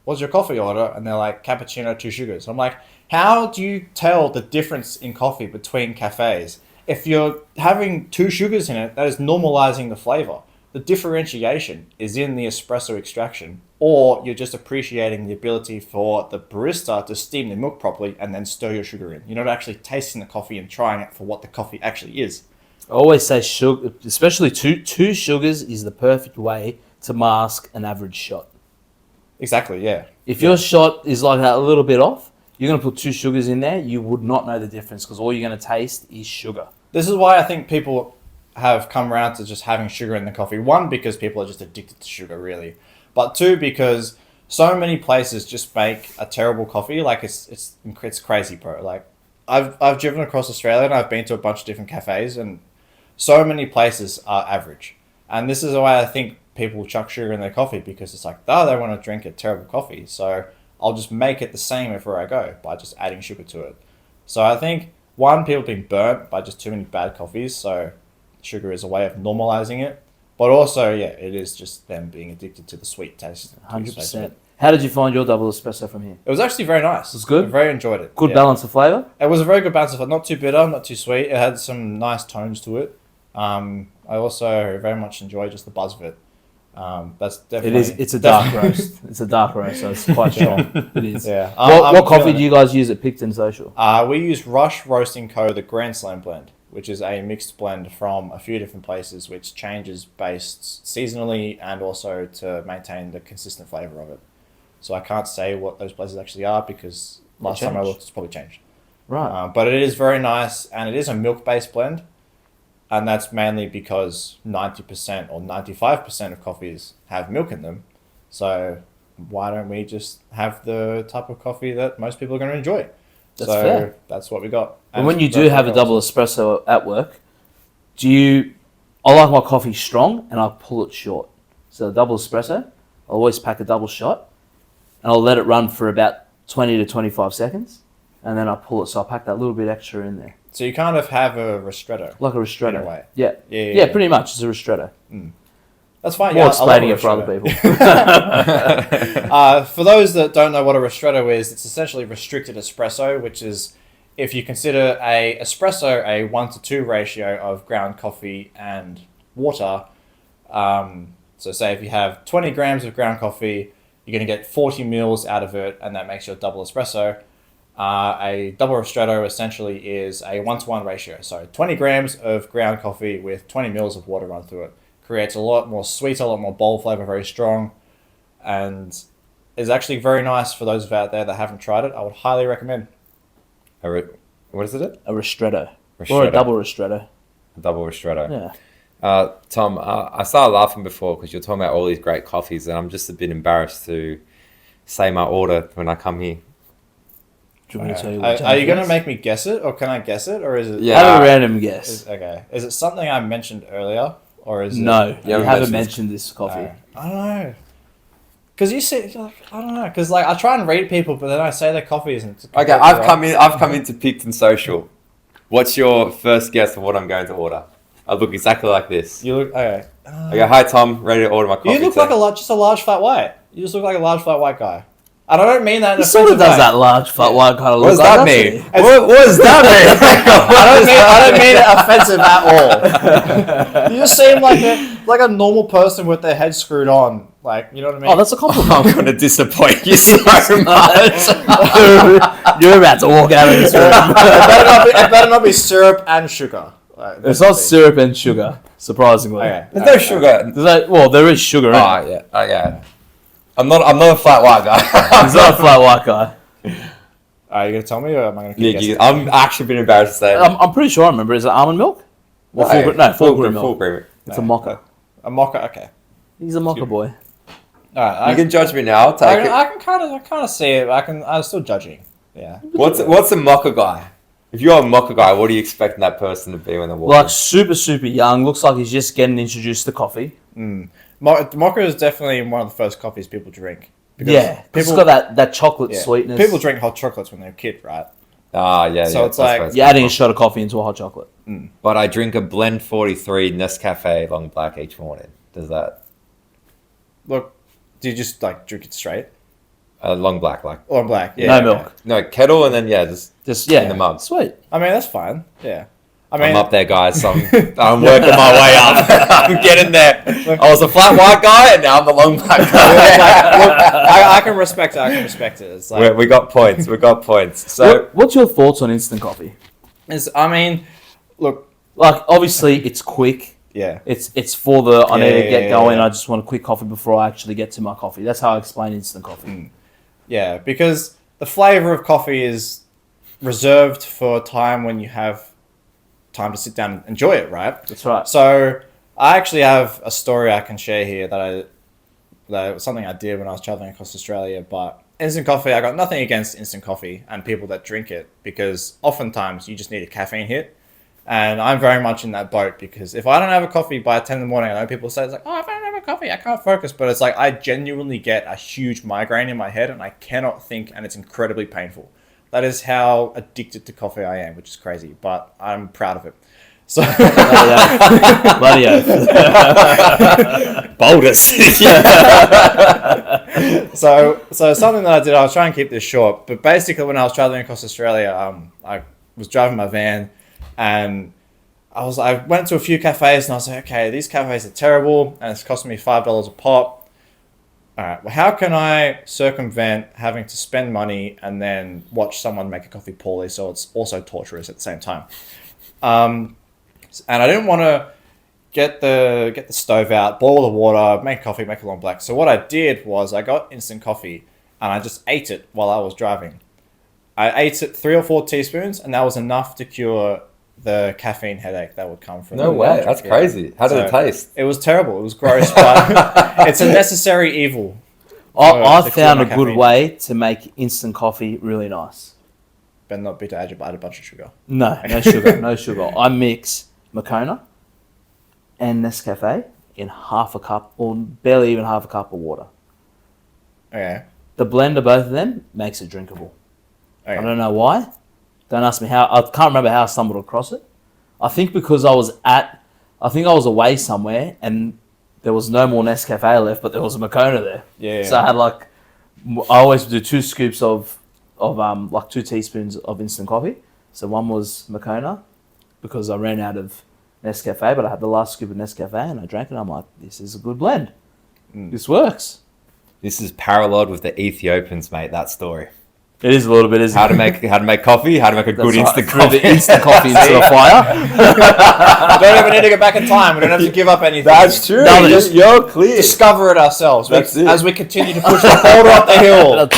what's your coffee order? And they're like, cappuccino, 2 sugars. I'm like, how do you tell the difference in coffee between cafes? If you're having 2 sugars in it, that is normalizing the flavor. The differentiation is in the espresso extraction, or you're just appreciating the ability for the barista to steam the milk properly and then stir your sugar in. You're not actually tasting the coffee and trying it for what the coffee actually is. I always say especially two sugars is the perfect way to mask an average shot. Exactly, yeah. If your shot is like a little bit off, you're going to put 2 sugars in there, you would not know the difference because all you're going to taste is sugar. This is why I think people have come around to just having sugar in the coffee. One, because people are just addicted to sugar, really. But two, because so many places just make a terrible coffee. Like, it's crazy, bro. Like, I've driven across Australia and I've been to a bunch of different cafes, and so many places are average. And this is why I think people chuck sugar in their coffee, because it's like, oh, they want to drink a terrible coffee. So I'll just make it the same everywhere I go by just adding sugar to it. So I think, one, people have been burnt by just too many bad coffees. So sugar is a way of normalizing it. But also, yeah, it is just them being addicted to the sweet taste. 100%. How did you find your double espresso from here? It was actually very nice. It was good? I very enjoyed it. Good balance of flavour? It was a very good balance of, not too bitter, not too sweet. It had some nice tones to it. I also very much enjoy just the buzz of it. That's definitely... It's a dark roast. It's a dark roast, so it's quite strong. It is. Yeah. What coffee do you guys use at Picton Social? We use Rush Roasting Co., the Grand Slam blend, which is a mixed blend from a few different places, which changes based seasonally and also to maintain the consistent flavour of it. So I can't say what those places actually are because last time I looked, it's probably changed. Right. But it is very nice, and it is a milk-based blend, and that's mainly because 90% or 95% of coffees have milk in them. So why don't we just have the type of coffee that most people are going to enjoy? That's fair. That's what we got. And when you do have a double espresso at work, I like my coffee strong and I pull it short. So a double espresso, I always pack a double shot and I'll let it run for about 20 to 25 seconds and then I pull it. So I pack that little bit extra in there. So you kind of have a ristretto. Like a ristretto. In a way. Yeah. Yeah, pretty much. It's a ristretto. That's fine. More Yeah, explaining it for other people. For those that don't know what a ristretto is, it's essentially restricted espresso, which is, if you consider a espresso a 1-to-2 ratio of ground coffee and water. So say if you have 20 grams of ground coffee, you're going to get 40 mils out of it, and that makes your double espresso. A double ristretto essentially is a 1-to-1 ratio. So 20 grams of ground coffee with 20 mils of water run through it. Creates a lot more sweet, a lot more bold flavor, very strong, and is actually very nice for those out there that haven't tried it. I would highly recommend. What is it? A ristretto. Or a double ristretto. A double ristretto. Yeah. Tom, I started laughing before because you're talking about all these great coffees, and I'm just a bit embarrassed to say my order when I come here. Do you want me to tell you Are you going to make me guess it, or can I guess it, or is it? Yeah. Have a random guess. Okay. Is it something I mentioned earlier, or is no? it? You haven't mentioned this coffee. I don't know. Because you see, I don't know. Because I try and read people, but then I say their coffee isn't. Okay, I've come into Picton Social. What's your first guess of what I'm going to order? I look exactly like this. You look okay. I go, hi Tom, ready to order my coffee. You look like just a large flat white. You just look like a large flat white guy. And I don't mean that in He a sort of offensive does way. that large fat white kind of What look. does that mean? What does that mean? I don't mean it offensive at all. You just seem like a normal person with their head screwed on. Like, you know what I mean? Oh, that's a compliment. I'm going to disappoint you so much. You're about to walk out of this room. It better not be syrup and sugar. Like, It's not syrup and sugar, surprisingly. Okay. There's no sugar. There is sugar in it. Oh, yeah. Oh, yeah. I'm not a flat white guy. He's not a flat white guy. Are you going to tell me, or am I going to keep guessing? I'm actually a bit embarrassed to say it. I'm pretty sure I remember. Is it almond milk? Or full cream milk. Full cream. It's a mocha. A mocha, okay. He's a mocha boy. Alright, You can judge me now. Take it. I can kind of see it. I'm still judging. Yeah. What's a mocha guy? If you're a mocha guy, what are you expecting that person to be when they walk Like in? super, super young. Looks like he's just getting introduced to coffee. Mocha is definitely one of the first coffees people drink. Yeah. It's got that chocolate sweetness. People drink hot chocolates when they're a kid, right? Ah, yeah. So it's like- You're adding a shot of coffee into a hot chocolate. But I drink a Blend 43 Nescafe Long Black each morning. Does that? Look, do you just drink it straight? Long Black, like. Or black? No Yeah. milk. No, kettle and then, Just in the mug. Sweet. I mean, that's fine. Yeah. I mean, I'm up there, guys. So I'm working my way up. I'm getting there. I was a flat white guy, and now I'm the long black guy. look, I can respect it. It's like, We got points. So What's your thoughts on instant coffee? I mean, look, Like, obviously, it's quick. Yeah. It's for the I need to Yeah, get yeah, going. yeah. I just want a quick coffee before I actually get to my coffee. That's how I explain instant coffee. Yeah, because the flavor of coffee is reserved for a time when you have time to sit down and enjoy it, right? That's right. So I actually have a story I can share here that was something I did when I was traveling across Australia. But instant coffee, I got nothing against instant coffee and people that drink it, because oftentimes you just need a caffeine hit. And I'm very much in that boat, because if I don't have a coffee by 10 in the morning, I know people say, it's like, oh, if I don't have a coffee, I can't focus. But it's like, I genuinely get a huge migraine in my head and I cannot think, and it's incredibly painful. That is how addicted to coffee I am, which is crazy, but I'm proud of it. So, Bloody oath. Boulders. so something that I did, I was trying to keep this short, but basically when I was traveling across Australia, I was driving my van, and I went to a few cafes, and I was like, okay, these cafes are terrible, and it's costing me $5 a pop. All right, well, how can I circumvent having to spend money and then watch someone make a coffee poorly, so it's also torturous at the same time? And I didn't want to get the stove out, boil the water, make coffee, make it long black. So what I did was I got instant coffee and I just ate it while I was driving. I ate it 3 or 4 teaspoons, and that was enough to cure the caffeine headache that would come from No way. That's crazy. How did it taste? It was terrible. It was gross, but it's a necessary evil. I to found a cure my good caffeine. way to make instant coffee really nice. Better not be to add a bunch of sugar. No sugar, no sugar. I mix Moccona and Nescafe in half a cup, or barely even half a cup of water. Okay. The blend of both of them makes it drinkable. Okay. I don't know why. Don't ask me how. I can't remember how I stumbled across it. I think because I was away somewhere and there was no more Nescafe left, but there was a Moccona there. Yeah. So I had I always do 2 scoops of 2 teaspoons of instant coffee. So one was Moccona because I ran out of Nescafe, but I had the last scoop of Nescafe and I drank it. And I'm like, this is a good blend. This works. This is paralleled with the Ethiopians, mate. That story. It is a little bit, isn't How it? to make coffee. How to make a good That's right. instant Threw coffee. the instant coffee into the fire. We don't even need to go back in time. We don't have to give up anything. That's true. No, We just- You're clear. discover it ourselves. That's it. As we continue to push the boulder up the hill.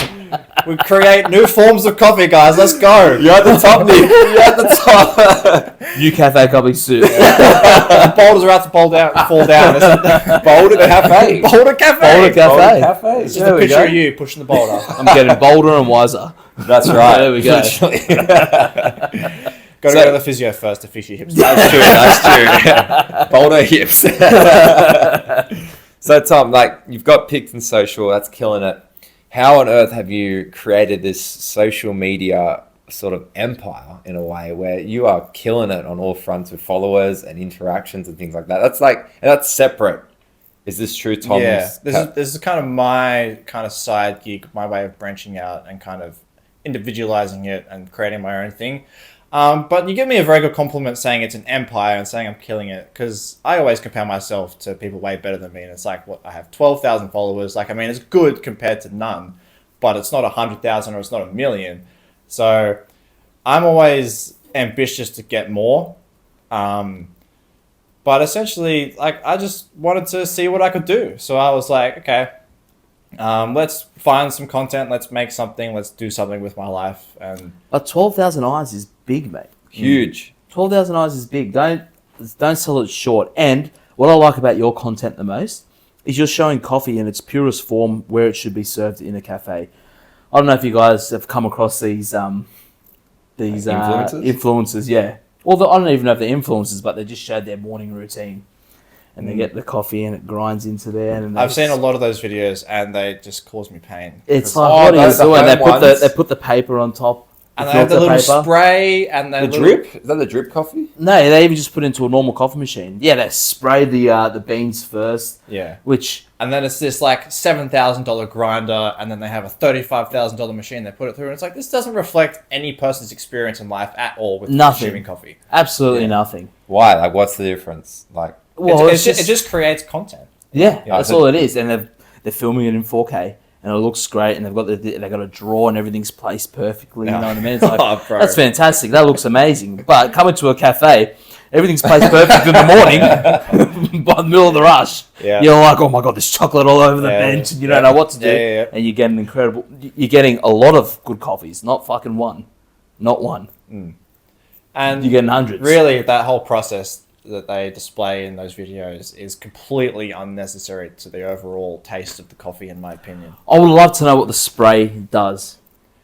We create new forms of coffee, guys. Let's go. You're at the top, Nick. You're at the top. New cafe coming soon. The boulders are about to fall down. Boulder Cafe. Boulder Cafe. Boulder Cafe. Cafe. It's just a picture of you pushing the boulder. I'm getting bolder and wiser. That's right. There we go. Literally. Got to go to the physio first to fix your hips. That's true. Boulder hips. So Tom, you've got Picked and Social. That's killing it. How on earth have you created this social media sort of empire in a way where you are killing it on all fronts with followers and interactions and things like that? That's separate. Is this true, Tom? Yeah, this is kind of my kind of side gig, my way of branching out and kind of individualizing it and creating my own thing. But you give me a very good compliment saying it's an empire and saying I'm killing it, because I always compare myself to people way better than me. And it's like, I have 12,000 followers. It's good compared to none, but it's not 100,000 or it's not 1 million. So I'm always ambitious to get more. But essentially, I just wanted to see what I could do. So I was like, okay, let's find some content. Let's make something. Let's do something with my life. And But 12,000 eyes is big, mate. huge. 12,000 eyes is big. Don't sell it short. And what I like about your content the most is you're showing coffee in its purest form where it should be served in a cafe. I don't know if you guys have come across these Influencers? influencers, yeah. Although I don't even know if they're influencers, but they just showed their morning routine. And they get the coffee and it grinds into there. And I've seen a lot of those videos and they just cause me pain. It's Oh, like, what are you those are doing? home ones. They put the paper on top. And they have the filter little paper. spray and The the drip? Is that the drip coffee? No, they even just put it into a normal coffee machine. Yeah, they spray the beans first, Yeah. which And then it's this $7,000 grinder, and then they have a $35,000 machine they put it through. And it's like, this doesn't reflect any person's experience in life at all with Nothing. consuming coffee. absolutely nothing. Why? What's the difference? Well, it just creates content. yeah, Yeah, that's so- all it is. And they're filming it in 4K, and it looks great. And they've got a drawer, and everything's placed perfectly. You know what I mean? It's like, Oh, bro. that's fantastic. That looks amazing. But coming to a cafe, everything's placed perfect in the morning. by the middle of the rush, Yeah. you're like, oh my god, there's chocolate all over the bench, and you don't know what to do, and you're getting you're getting a lot of good coffees, not fucking one, not one. And You're getting hundreds. Really, that whole process that they display in those videos is completely unnecessary to the overall taste of the coffee, in my opinion. I would love to know what the spray does.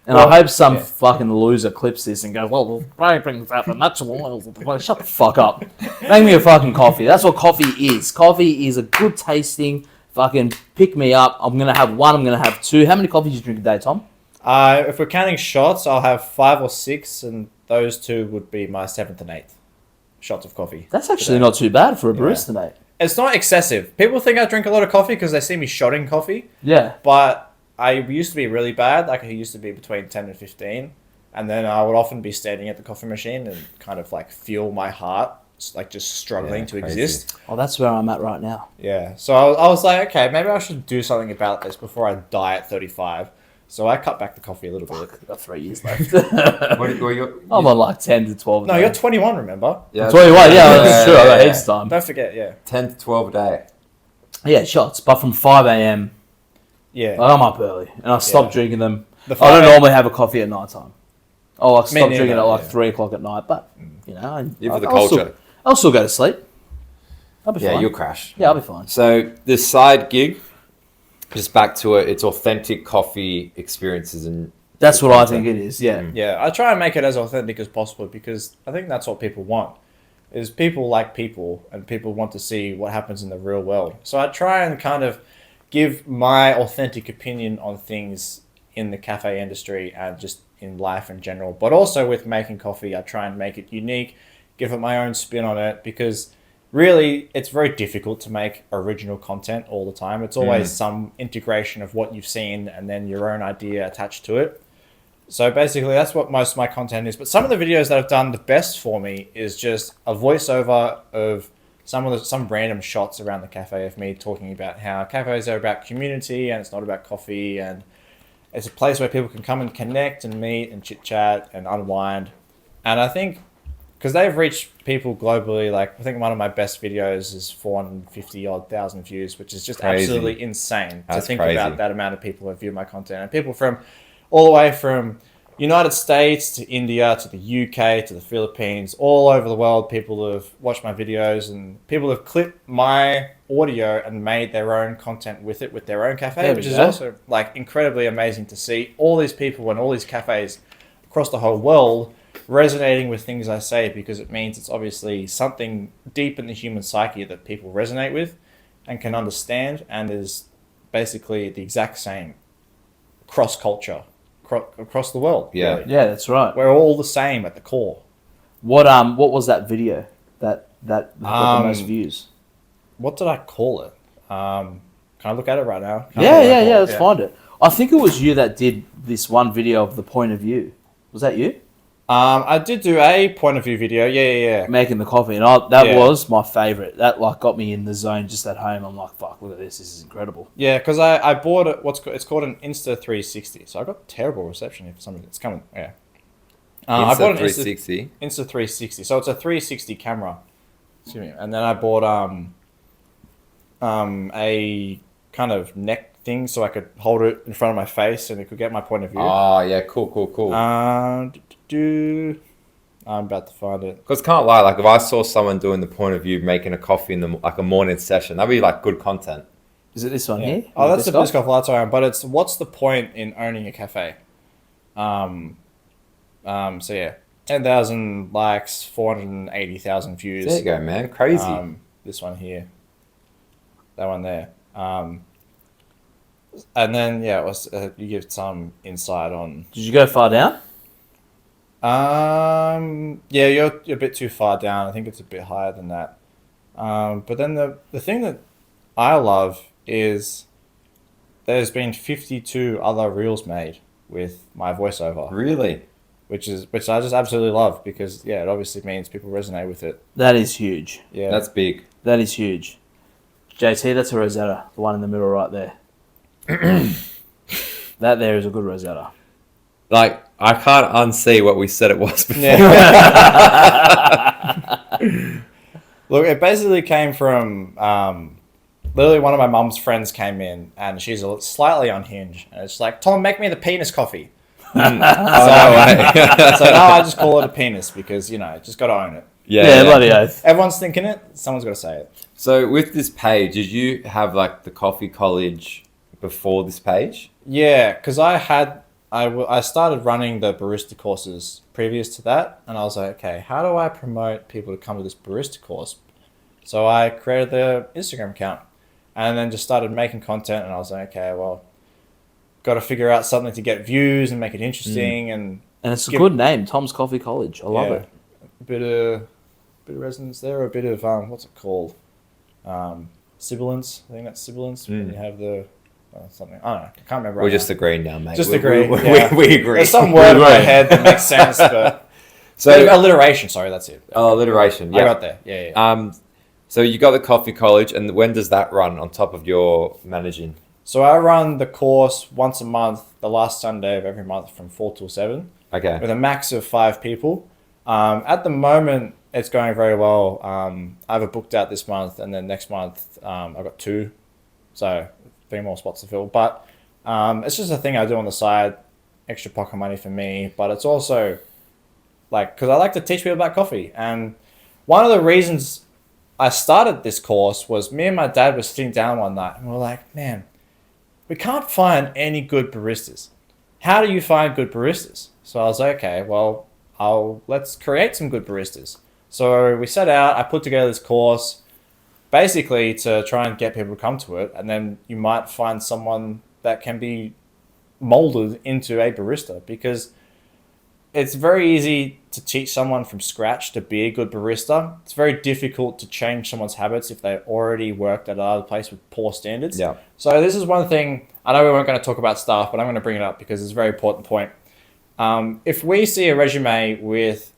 And Well, I hope some fucking loser clips this and goes, well, the spray brings out the natural oils. Like, shut the fuck up. Make me a fucking coffee. That's what coffee is. Coffee is a good tasting fucking pick me up. I'm going to have one. I'm going to have two. How many coffees do you drink a day, Tom? If we're counting shots, I'll have 5 or 6, and those 2 would be my 7th and 8th shots of coffee. That's actually not too bad for a barista, mate. It's not excessive. People think I drink a lot of coffee because they see me shotting coffee, Yeah. but I used to be really bad. Like, I used to be between 10 and 15. And then I would often be standing at the coffee machine and kind of like feel my heart, like just struggling to crazy. exist. Oh, that's where I'm at right now. Yeah. So I was like, okay, maybe I should do something about this before I die at 35. So I cut back the coffee a little bit. I've got 3 years left. I'm on like 10 to 12. No, you're 21, remember? Yeah, 21, yeah, that's true. I got heaps of time. Don't forget, yeah. 10 to 12 a day. Yeah, shots, but from 5 a.m. Yeah. Like, I'm up early, and I stopped drinking them. The I don't 5 normally have a coffee at night time. Oh, I stopped neither, drinking at like yeah. 3 o'clock at night, but, you know, Yeah, for the I'll culture. I'll still go to sleep. I'll be Yeah, fine. you'll crash. Yeah, I'll be fine. So this side gig, just back to it, it's authentic coffee experiences and That's what I think it is, yeah. Yeah, I try and make it as authentic as possible because I think that's what people want. Is people like people, and people want to see what happens in the real world. So I try and kind of give my authentic opinion on things in the cafe industry and just in life in general. But also with making coffee, I try and make it unique, give it my own spin on it, because really it's very difficult to make original content all the time. It's always some integration of what you've seen and then your own idea attached to it. So basically that's what most of my content is. But some of the videos that have done the best for me is just a voiceover of some random shots around the cafe of me talking about how cafes are about community and it's not about coffee, and it's a place where people can come and connect and meet and chit chat and unwind. And I think because they've reached people globally, like I think one of my best videos is 450,000 views, which is just Crazy. absolutely insane to think crazy. about that amount of people who view my content, and people from all the way from United States to India to the UK to the Philippines, all over the world. People have watched my videos and people have clipped my audio and made their own content with it, with their own cafe, There we which is go. also like incredibly amazing to see all these people and all these cafes across the whole world resonating with things I say, because it means it's obviously something deep in the human psyche that people resonate with and can understand, and is basically the exact same cross culture across the world. Yeah. really. Yeah, that's right. We're all the same at the core. What was that video that got the most views? What did I call it? Can I look at it right now? Yeah, let's find it. I think it was you that did this one video of the point of view. Was that you? I did do a point of view video. Yeah. Making the coffee, and that Yeah. was my favourite. That like got me in the zone just at home. I'm like, fuck, look at this. This is incredible. Yeah, because I bought it. It's called an Insta 360. So I got terrible reception for some reason. It's coming. Yeah. I bought an 360. Insta 360. So it's a 360 camera. Excuse me. And then I bought a kind of neck thing so I could hold it in front of my face and it could get my point of view. Oh, yeah, cool. I'm about to find it. Because can't lie, like if I saw someone doing the point of view, making a coffee in the like a morning session, that'd be like good content. Is it this one Yeah. here? Oh, that's the Biscoff? Biscoff Latte Iron, but it's what's the point in owning a cafe? So yeah, 10,000 likes, 480,000 views. There you go, man. Crazy. This one here, that one there. And then yeah, it was you give some insight on. Did you go far down? Yeah, you're a bit too far down. I think it's a bit higher than that. But then the thing that I love is there's been 52 other reels made with my voiceover, Really? which I just absolutely love, because yeah, it obviously means people resonate with it. That is huge. Yeah, That's big. That is huge. JT, that's a Rosetta. The one in the middle right there. That there is a good Rosetta. Like, I can't unsee what we said it was before. yeah. Look, it basically came from literally one of my mum's friends came in and she's slightly unhinged. And it's like, Tom, make me the penis coffee. Oh, no way. So now I just call it a penis because, just got to own it. Yeah, bloody oath. Everyone's thinking it. Someone's got to say it. So with this page, did you have like the coffee college before this page? Yeah, because I started running the barista courses previous to that. And I was like, okay, how do I promote people to come to this barista course? So I created the Instagram account and then just started making content. And I was like, okay, well, got to figure out something to get views and make it interesting. And it's a good name, Tom's Coffee College. I love it. A bit of resonance there, or a bit of what's it called? Sibilance. I think that's sibilance when you have the something. I don't know. I can't remember. We're just agreeing now, mate. Just agree. We agree. There's some word in my head that makes sense, but alliteration. Sorry, that's it. Oh, alliteration. Yeah, I got there. Yeah. So you got the coffee college, and when does that run on top of your managing? So I run the course once a month, the last Sunday of every month from 4 till 7. Okay. With a max of 5 people. At the moment, it's going very well. I have it booked out this month, and then next month I've got 2. So 3 more spots to fill. But it's just a thing I do on the side, extra pocket money for me. But it's also because I like to teach people about coffee. And one of the reasons I started this course was me and my dad were sitting down one night, and we were like, man, we can't find any good baristas. How do you find good baristas? So I was like, okay, well, let's create some good baristas. So we set out, I put together this course basically to try and get people to come to it. And then you might find someone that can be molded into a barista, because it's very easy to teach someone from scratch to be a good barista. It's very difficult to change someone's habits if they already worked at another place with poor standards. Yeah. So this is one thing, I know we weren't going to talk about staff, but I'm going to bring it up because it's a very important point. If we see a resume with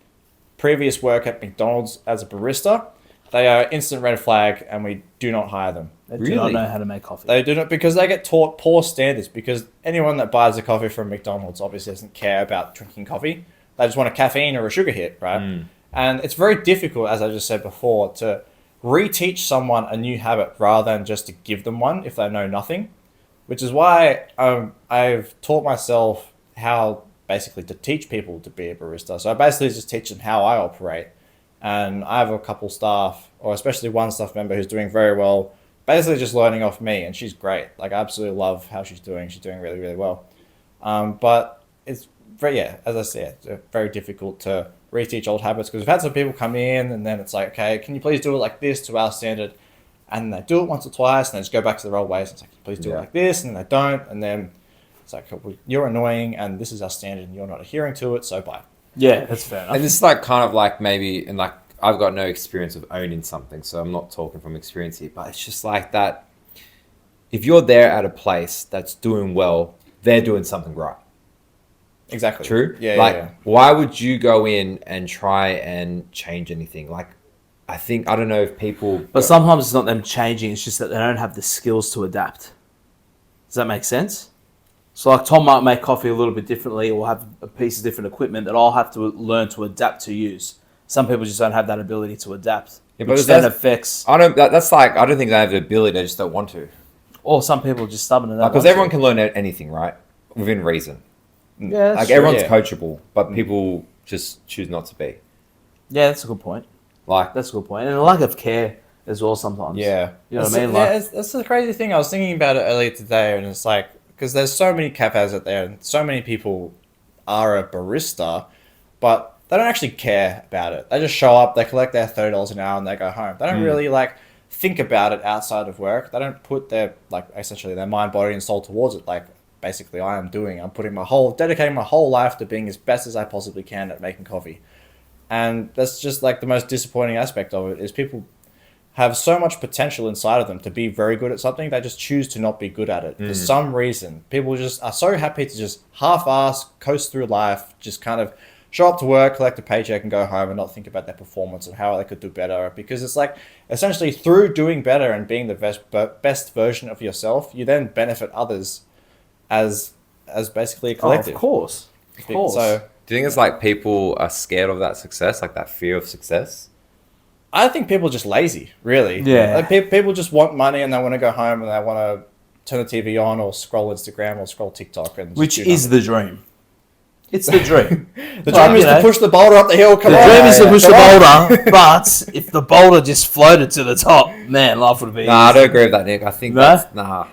previous work at McDonald's as a barista, they are instant red flag and we do not hire them. They do not know how to make coffee. They do not, because they get taught poor standards, because anyone that buys a coffee from McDonald's obviously doesn't care about drinking coffee. They just want a caffeine or a sugar hit, right? And it's very difficult, as I just said before, to reteach someone a new habit rather than just to give them one if they know nothing, which is why I've taught myself how basically to teach people to be a barista. So I basically just teach them how I operate. And I have a couple staff, or especially one staff member who's doing very well, basically just learning off me, and she's great. Like, I absolutely love how she's doing. She's doing really, really well. But it's as I said, it's very difficult to reteach old habits, because we've had some people come in and then it's like, okay, can you please do it like this to our standard? And they do it once or twice and they just go back to their old ways. And it's like, can you please do it like this? And they don't. And then it's like, well, you're annoying and this is our standard and you're not adhering to it, so bye. Yeah, that's fair enough. And this is like kind of like maybe, and like I've got no experience of owning something, so I'm not talking from experience here, but it's just like that. If you're there at a place that's doing well, they're doing something right. Exactly. True? Yeah. Why would you go in and try and change anything? Like, I don't know if people... But sometimes it's not them changing, it's just that they don't have the skills to adapt. Does that make sense? So like Tom might make coffee a little bit differently or have a piece of different equipment that I'll have to learn to adapt to use. Some people just don't have that ability to adapt. Yeah, which then affects... I don't think they have the ability, they just don't want to. Or some people are just stubborn and because everyone can learn anything, right? Within reason. Yeah, like, everyone's coachable, but people just choose not to be. Yeah, that's a good point. That's a good point. And a lack of care as well sometimes. Yeah. You know what I mean? That's the crazy thing. I was thinking about it earlier today, and it's like, because there's so many cafes out there, and so many people are a barista, but they don't actually care about it. They just show up, they collect their $30 an hour, and they go home. They don't really think about it outside of work. They don't put their essentially their mind, body, and soul towards it. Like basically, I'm putting dedicating my whole life to being as best as I possibly can at making coffee, and that's just like the most disappointing aspect of it. Is people have so much potential inside of them to be very good at something, they just choose to not be good at it. For some reason, people just are so happy to just half-ass, coast through life, just kind of show up to work, collect a paycheck, and go home and not think about their performance and how they could do better. Because it's like, essentially, through doing better and being the best version of yourself, you then benefit others as basically a collective. Of course. So, do you think it's like people are scared of that success, like that fear of success? I think people are just lazy, really. Yeah. Like, people just want money and they want to go home and they want to turn the TV on or scroll Instagram or scroll TikTok. And Which is the dream. It's the dream. The dream is to push the boulder up the hill. Come on. The dream is to push the Come boulder, but if the boulder just floated to the top, man, life would be Nah, I easy. don't agree with that, Nick. I think No? that's nah.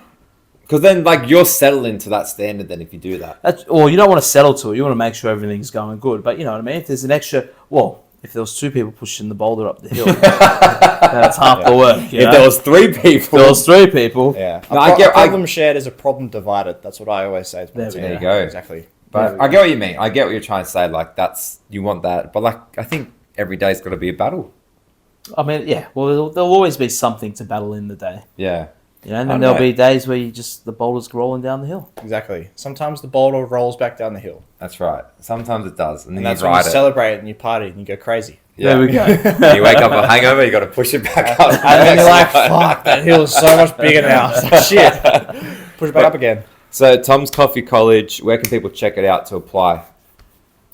Because then, like, you're settling to that standard. Then if you do that, Or you don't want to settle to it. You want to make sure everything's going good. But you know what I mean? If there's an extra... Well, if there was 2 people pushing the boulder up the hill, that's half the work. You if know? there was 3 people, If there was 3 people... Yeah. No, A problem shared is a problem divided. That's what I always say. To my There we team. there you go. Exactly. But I get what you mean. I get what you're trying to say. Like that's you want that, but like I think every day's got to be a battle. I mean, yeah. Well, there'll always be something to battle in the day. Yeah. You know, and I then there'll know. be days where the boulder's rolling down the hill. Exactly. Sometimes the boulder rolls back down the hill. That's right. Sometimes it does, and then And that's you when you ride it. celebrate and you party and you go crazy. Yeah. There we go. You wake up a hangover, you got to push it back up. And then you're like, fuck, that hill is so much bigger now. It's like, shit. Push it back up again. So Tom's Coffee College, where can people check it out to apply?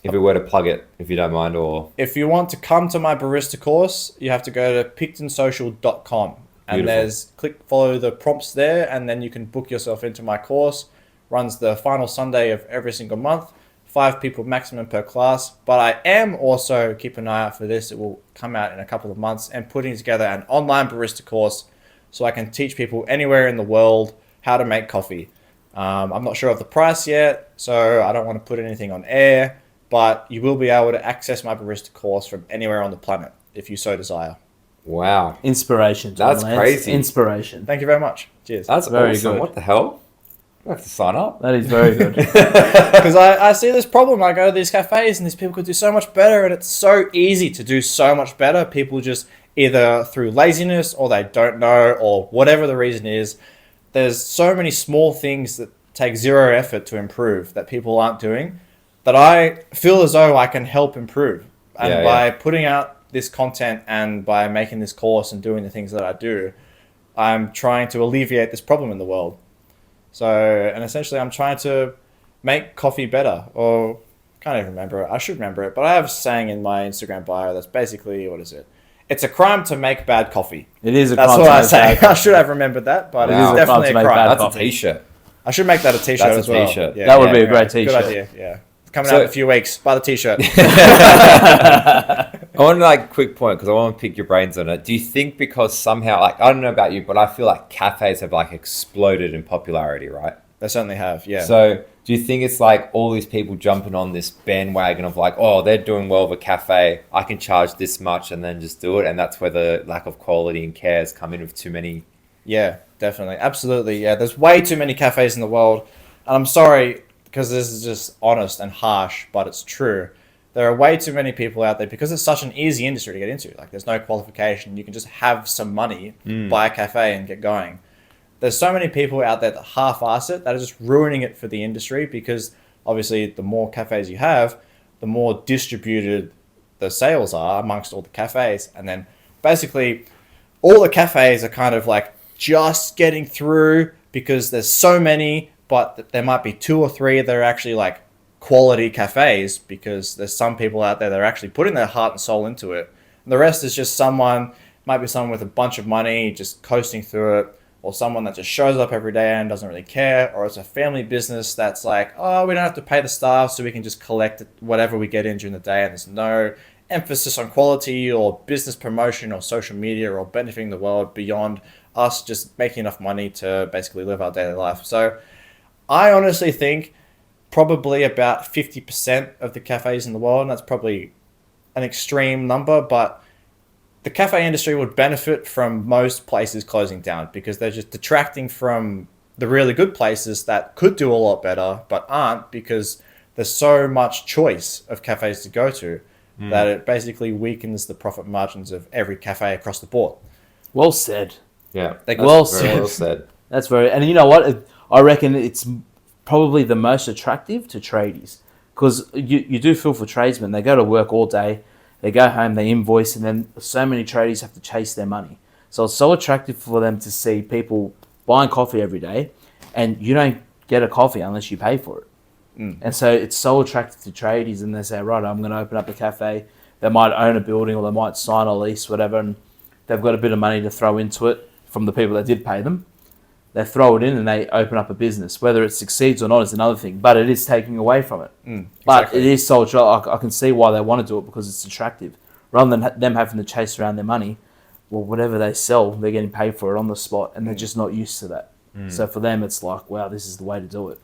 If we were to plug it, if you don't mind, or If you want to come to my barista course, you have to go to pictonsocial.com. And Beautiful. click follow the prompts there, and then you can book yourself into my course. Runs the final Sunday of every single month. 5 people maximum per class. But I am also, keep an eye out for this, it will come out in a couple of months, and putting together an online barista course so I can teach people anywhere in the world how to make coffee. I'm not sure of the price yet, so I don't want to put anything on air, but you will be able to access my barista course from anywhere on the planet if you so desire. wow, Inspiration. Tom That's Lance. crazy. Inspiration. Thank you very much. Cheers. that's Very awesome. good. What the hell? I have to sign up. That is very good. Because I see this problem. I go to these cafes and these people could do so much better, and it's so easy to do so much better. People just either through laziness or they don't know or whatever the reason is. There's so many small things that take zero effort to improve that people aren't doing that I feel as though I can help improve. And Yeah, by putting out this content and by making this course and doing the things that I do, I'm trying to alleviate this problem in the world. So, and essentially I'm trying to make coffee better, or can't even remember it. I should remember it, but I have a saying in my Instagram bio that's basically, what is it? It's a crime to make bad coffee. It is a That's crime what to I make say. bad coffee. I should have remembered that, but Wow. it is definitely to a make crime. bad That's coffee. a t-shirt. I should make that a t-shirt That's as a well. t-shirt. That would be a great Good t-shirt. idea, yeah. Coming So- out in a few weeks. Buy the t-shirt. I want to like quick point because I want to pick your brains on it. Do you think because somehow, like, I don't know about you, but I feel like cafes have like exploded in popularity, right? They certainly have, yeah. So do you think it's like all these people jumping on this bandwagon of like, oh, they're doing well with a cafe, I can charge this much and then just do it, and that's where the lack of quality and care has come in with too many? Yeah, definitely. Absolutely, yeah. There's way too many cafes in the world. And I'm sorry, because this is just honest and harsh, but it's true. There are way too many people out there because it's such an easy industry to get into. Like, there's no qualification. You can just have some money, buy a cafe, and get going. There's so many people out there that half-ass it, that are just ruining it for the industry, because obviously the more cafes you have, the more distributed the sales are amongst all the cafes. And then basically all the cafes are kind of like just getting through because there's so many, but there might be 2 or 3 that are actually like quality cafes, because there's some people out there that are actually putting their heart and soul into it. And the rest is just might be someone with a bunch of money just coasting through it, or someone that just shows up every day and doesn't really care, or it's a family business that's like, oh, we don't have to pay the staff, so we can just collect whatever we get in during the day, and there's no emphasis on quality or business promotion or social media or benefiting the world beyond us just making enough money to basically live our daily life. So I honestly think probably about 50% of the cafes in the world, and that's probably an extreme number, but the cafe industry would benefit from most places closing down, because they're just detracting from the really good places that could do a lot better but aren't, because there's so much choice of cafes to go to that it basically weakens the profit margins of every cafe across the board. Well said. Yeah. Like, Well Very said. well said. That's very... And you know what? I reckon it's probably the most attractive to tradies, because you do feel for tradesmen. They go to work all day, they go home, they invoice, and then so many tradies have to chase their money. So it's so attractive for them to see people buying coffee every day, and you don't get a coffee unless you pay for it. And so it's so attractive to tradies, and they say, right, I'm going to open up a cafe they might own a building or they might sign a lease, whatever, and they've got a bit of money to throw into it from the people that did pay them. They throw it in and they open up a business. Whether it succeeds or not is another thing, but it is taking away from it. But Exactly. it is so I can see why they want to do it because it's attractive. Rather than them having to chase around their money, well, whatever they sell, they're getting paid for it on the spot, and they're just not used to that. So for them, it's like, wow, this is the way to do it.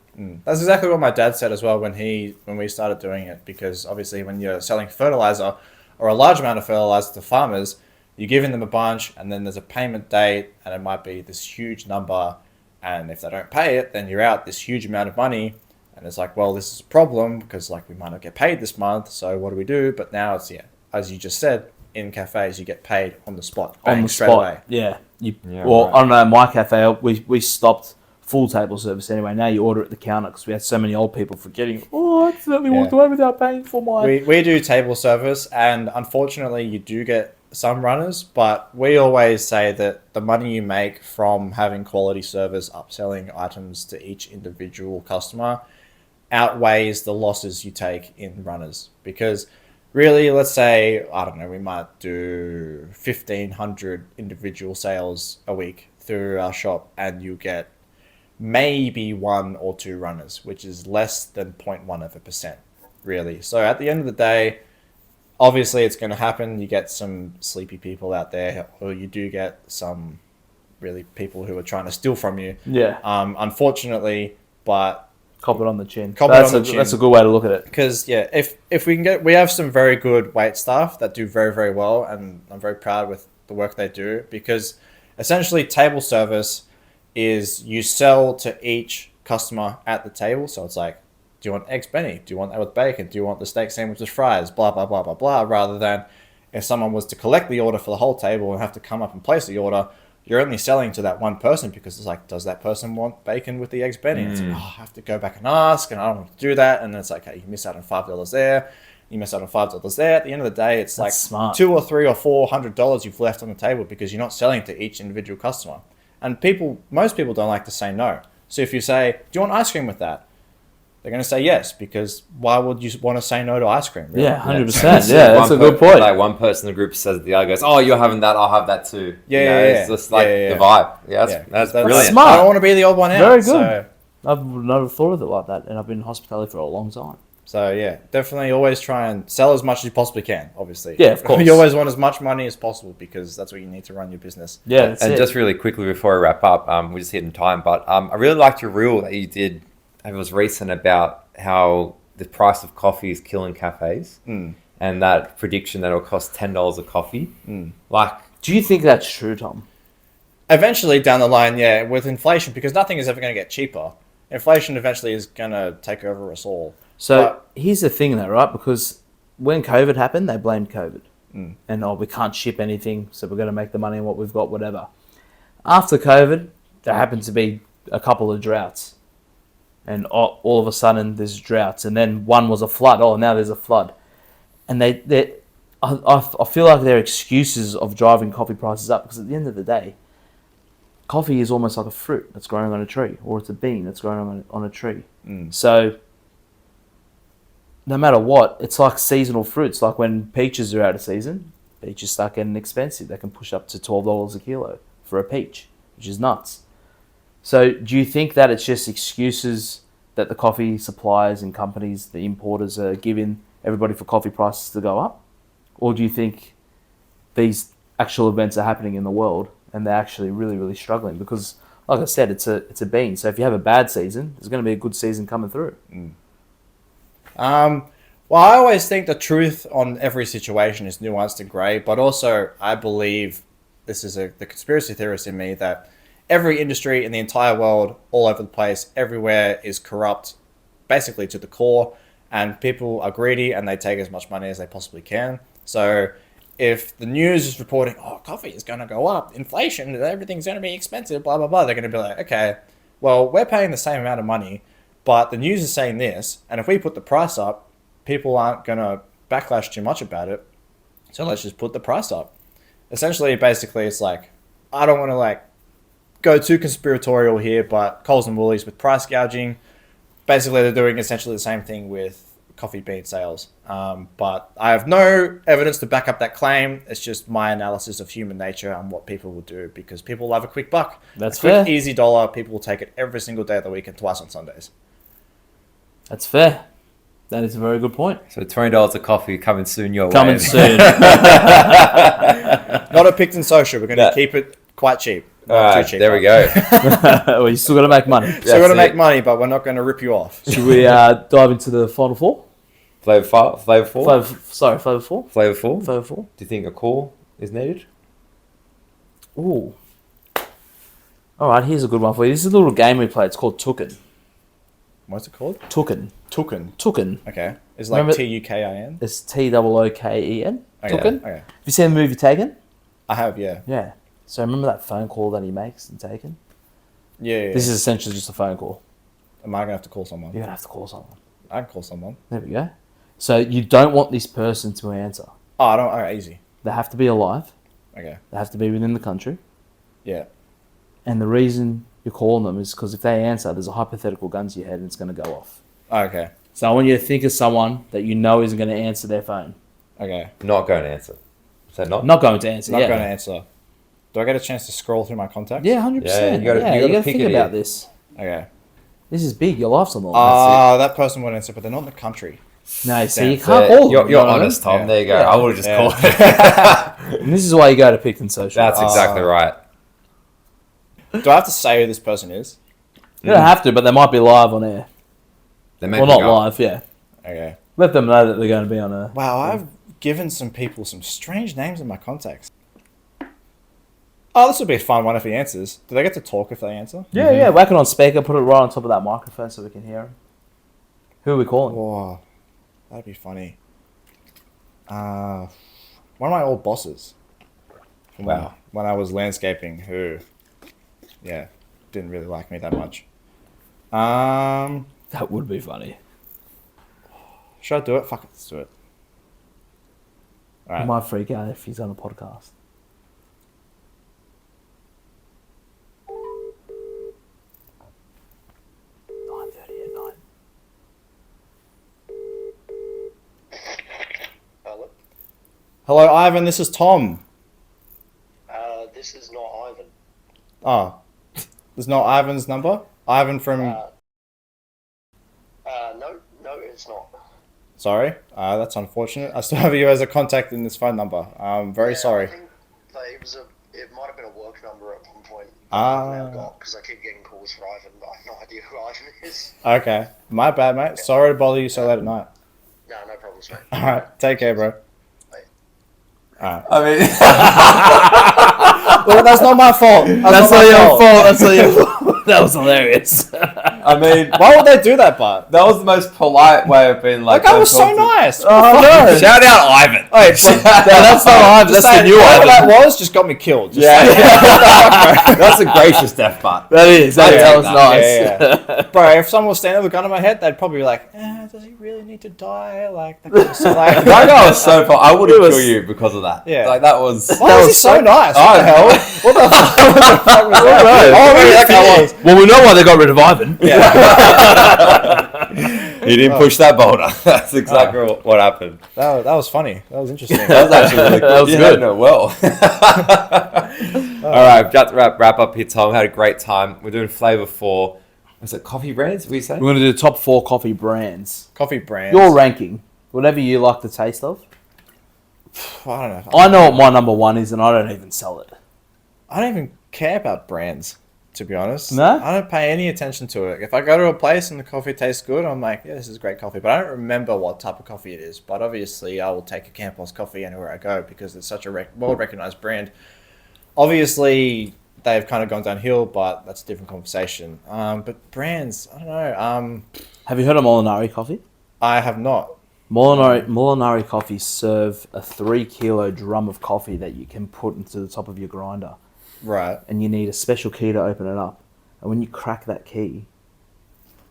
That's exactly what my dad said as well when we started doing it, because obviously when you're selling fertilizer or a large amount of fertilizer to farmers, you're giving them a bunch and then there's a payment date and it might be this huge number, and if they don't pay it, then you're out this huge amount of money, and it's like, well, this is a problem because like we might not get paid this month, so what do we do? But now it's, as you just said, in cafes you get paid on the spot, On the straight spot, away. yeah. Yeah, Well, right. I don't know, my cafe, we stopped full table service anyway. Now you order at the counter because we had so many old people forgetting, I accidentally walked away without paying for my... We do table service, and unfortunately you do get some runners, but we always say that the money you make from having quality service, upselling items to each individual customer, outweighs the losses you take in runners. Because really, let's say, I don't know, we might do 1,500 individual sales a week through our shop, and you get maybe 1 or 2 runners, which is less than 0.1%, really. So at the end of the day, obviously it's going to happen. You get some sleepy people out there, or you do get some really people who are trying to steal from you. Yeah, Unfortunately, but cop it on the chin. Cop it That's on the chin. That's a good way to look at it. because if we have some very good wait staff that do very, very well, and I'm very proud with the work they do, because essentially table service is you sell to each customer at the table. So it's like, do you want eggs Benny? Do you want that with bacon? Do you want the steak sandwich with fries? Blah, blah, blah, blah, blah. Rather than if someone was to collect the order for the whole table and have to come up and place the order, you're only selling to that one person, because it's like, does that person want bacon with the eggs Benny? It's like, I have to go back and ask, and I don't want to do that. And then it's like, hey, you miss out on $5 there. You miss out on $5 there. At the end of the day, it's like smart. $200 or $300 or $400 you've left on the table because you're not selling to each individual customer. And most people don't like to say no. So if you say, do you want ice cream with that? They're going to say yes, because why would you want to say no to ice cream? Really? Yeah, 100%. So Yeah, that's a good point. Like one person in the group says, the other goes, "Oh, you're having that. I'll have that too." Yeah, You know, yeah, It's just like yeah. the vibe. Yeah, that's brilliant. Smart. I don't want to be the odd one out. Very good. So, I've never thought of it like that, and I've been in hospitality for a long time. so yeah, definitely always try and sell as much as you possibly can, obviously. Yeah, of course. You always want as much money as possible, because that's what you need to run your business. Yeah, that's And it. just really quickly before we wrap up, we're just hitting time, but I really liked your reel that you did. It was recent about how the price of coffee is killing cafes, and that prediction that it'll cost $10 a coffee. Like, Do you think that's true, Tom? Eventually down the line, yeah, with inflation, because nothing is ever going to get cheaper. Inflation eventually is going to take over us all. So But- here's the thing, though, right? Because when COVID happened, they blamed COVID. And, we can't ship anything, so we're going to make the money on what we've got, whatever. After COVID, there happened to be a couple of droughts. And all of a sudden, there's droughts. And then one was a flood. Oh, now there's a flood. And I feel like they're excuses of driving coffee prices up, because at the end of the day, coffee is almost like a fruit that's growing on a tree, or it's a bean that's growing on a tree. So no matter what, it's like seasonal fruits. Like when peaches are out of season, peaches start getting expensive. They can push up to $12 a kilo for a peach, which is nuts. So do you think that it's just excuses that the coffee suppliers and companies, the importers, are giving everybody for coffee prices to go up? Or do you think these actual events are happening in the world and they're actually really, really struggling? Because, like I said, it's a bean. So if you have a bad season, there's going to be a good season coming through. Well, I always think the truth on every situation is nuanced and grey, but also I believe, this is the conspiracy theorist in me, that every industry in the entire world, all over the place, everywhere, is corrupt, basically to the core, and people are greedy and they take as much money as they possibly can. So if the news is reporting, oh, coffee is going to go up, inflation, everything's going to be expensive, blah, blah, blah, they're going to be like, okay, well, we're paying the same amount of money, but the news is saying this, and if we put the price up, people aren't going to backlash too much about it, so let's just put the price up. Essentially, basically, it's like, I don't want to go too conspiratorial here, but Coles and Woolies with price gouging, basically they're doing essentially the same thing with coffee bean sales. But I have no evidence to back up that claim. It's just my analysis of human nature and what people will do because people love a quick buck. That's a quick, fair. easy dollar. People will take it every single day of the week and twice on Sundays. That's fair. That is a very good point. So $20 a coffee coming soon your way. Coming soon. Not a Picton Social. We're going to keep it quite cheap. All Not right, too cheap. there we go. Well, you still got to make money. So we're going to That's make it. money, but we're not going to rip you off. Should we dive into the final four? Flavor 4? Flavor 4? Flavor four. Flavor 4? Flavor four. Do you think a call is needed? Ooh. All right, here's a good one for you. This is a little game we play. It's called Tukin. What's it called? Tukin. Tukin. Tukin. Okay. It's like Remember- Tukin. It's Tooken. Okay. Tukin. Okay. Have you seen the movie Taken? I have, yeah. Yeah. So remember that phone call that he makes in Taken? Yeah. This is essentially just a phone call. Am I going to have to call someone? You're going to have to call someone. I can call someone. There we go. So you don't want this person to answer. Oh, I don't. All right, easy. They have to be alive. Okay. They have to be within the country. Yeah. And the reason you're calling them is because if they answer, there's a hypothetical gun to your head and it's going to go off. Okay. So I want you to think of someone that you know isn't going to answer their phone. Okay. Not going to answer. Is that not? Not going to answer. Not yeah. going to answer. Do I get a chance to scroll through my contacts? Yeah, 100%. Yeah, you gotta- yeah, you you gotta got to pick think it about here. this. Okay. This is big. Your life's on the line. That person would answer, but they're not in the country. No, see, you That's can't Yeah, call them. you're you know what I mean? honest, Tom. Yeah. There you go. Yeah. I would have just Yeah. called it. And this is why you go to Picton Social. That's exactly right. Do I have to say who this person is? You don't have to, but they might be live on air. They make Well, me not go. live, yeah. Okay. Let them know that they're going to be on a... Wow, I've given some people some strange names in my contacts. Oh, this will be a fun one if he answers. Do they get to talk if they answer? Yeah, yeah. Whack it on speaker. Put it right on top of that microphone so we can hear him. Who are we calling? Whoa, that'd be funny. One of my old bosses. From Wow. When I was landscaping, who, yeah, didn't really like me that much. That would be funny. Should I do it? Fuck it, let's do it. All He right. might freak out if he's on a podcast. Hello? Hello, Ivan. This is Tom. This is not Ivan. Oh, there's no Ivan's number. Ivan from. No, it's not. Sorry, that's unfortunate. I still have you as a contact in this phone number. I'm very I sorry. think it might have been a work number at one point. Ah. Because I keep getting calls for Ivan, but I have no idea who Ivan is. Okay, my bad, mate. Sorry to bother you so late at night. No problems, mate. All right, take care, bro. Bye. All right. I mean, Well, that's not my fault. That's not your fault. That's not your fault. That was hilarious. I mean, Why would they do that, but that was the most polite way of being like. that guy was don't so talk to- nice. Oh, no. Shout out Ivan. Wait, That's not Ivan. That's the new whoever Ivan. that was just got me killed. Just Yeah, like- that's a gracious death part. That is. That Yeah, was yeah, nice. Yeah. Bro, if someone was standing with a gun on my head, they'd probably be like, does he really need to die? Like, that kind of stuff. Like, That guy was so fun. I would have It was- killed you because of that. Yeah. Like that was. why was he so nice? What the hell? What the fuck was that? know. Oh, maybe that guy was. Well, we know why they got rid of Ivan. He didn't push that boulder. That's exactly what happened. That was funny. That was interesting. That was actually really cool. That was You good. handled it well. All right, got to wrap up here, Tom. Had a great time. We're doing Flavor 4. Was it coffee brands? What you say? We're going to do the top 4 coffee brands. Coffee brands. Your ranking. Whatever you like the taste of. I don't know. I know what my number 1 is and I don't even sell it. I don't even care about brands, to be honest. No? I don't pay any attention to it. If I go to a place and the coffee tastes good, I'm like, yeah, this is great coffee. But I don't remember what type of coffee it is. But obviously, I will take a Campbell's coffee anywhere I go because it's such a well-recognized brand. Obviously, they've kind of gone downhill, but that's a different conversation. But brands, I don't know. Have you heard of Molinari coffee? I have not. Molinari coffee serve a 3 kilo drum of coffee that you can put into the top of your grinder. Right. And you need a special key to open it up. And when you crack that key,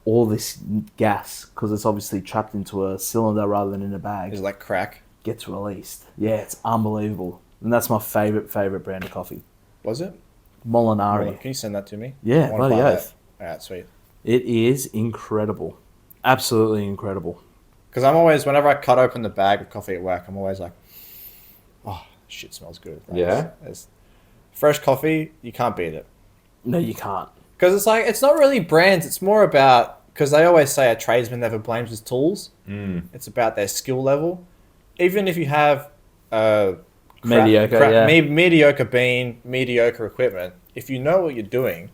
all this gas, because it's obviously trapped into a cylinder rather than in a bag, Is it like crack? gets released. Yeah, it's unbelievable. And that's my favorite brand of coffee. Was it? Molinari. Can you send that to me? Yeah, I wanna bloody buy oath. that. Alright, sweet. It is incredible. Absolutely incredible. Because I'm always, whenever I cut open the bag of coffee at work, I'm always like, oh, shit smells good. Like, Yeah. it's fresh coffee, you can't beat it. No, you can't. Because it's like, it's not really brands. It's more about, because they always say a tradesman never blames his tools. It's about their skill level. Even if you have mediocre bean, mediocre equipment, if you know what you're doing,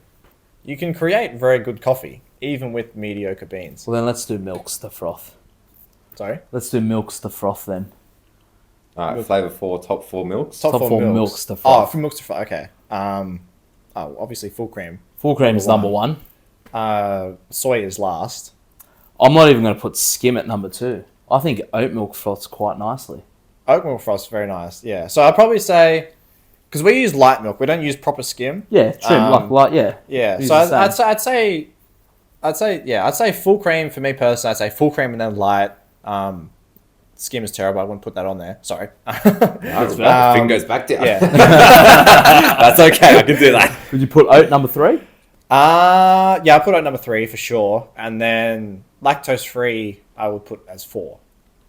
you can create very good coffee, even with mediocre beans. Well, then let's do milks to froth. Sorry? Let's do milks to froth then. All right, Flaeva 4, top 4 milks. Top four four milks to Oh, froth. from milks to froth. Okay. Obviously full cream. Full cream is number one. Soy is last. I'm not even going to put skim at number 2. I think oat milk froths quite nicely. Oat milk froth's very nice. Yeah. So I'd probably say, because we use light milk, we don't use proper skim. Yeah, trim, yeah. Yeah. Use So the same. I'd say full cream for me personally. I'd say full cream and then light. Skim is terrible. I wouldn't put that on there. Sorry. The thing goes back down. Yeah. That's okay. I can do that. Would you put oat number 3? Yeah, I put out number 3 for sure, and then lactose free I would put as 4.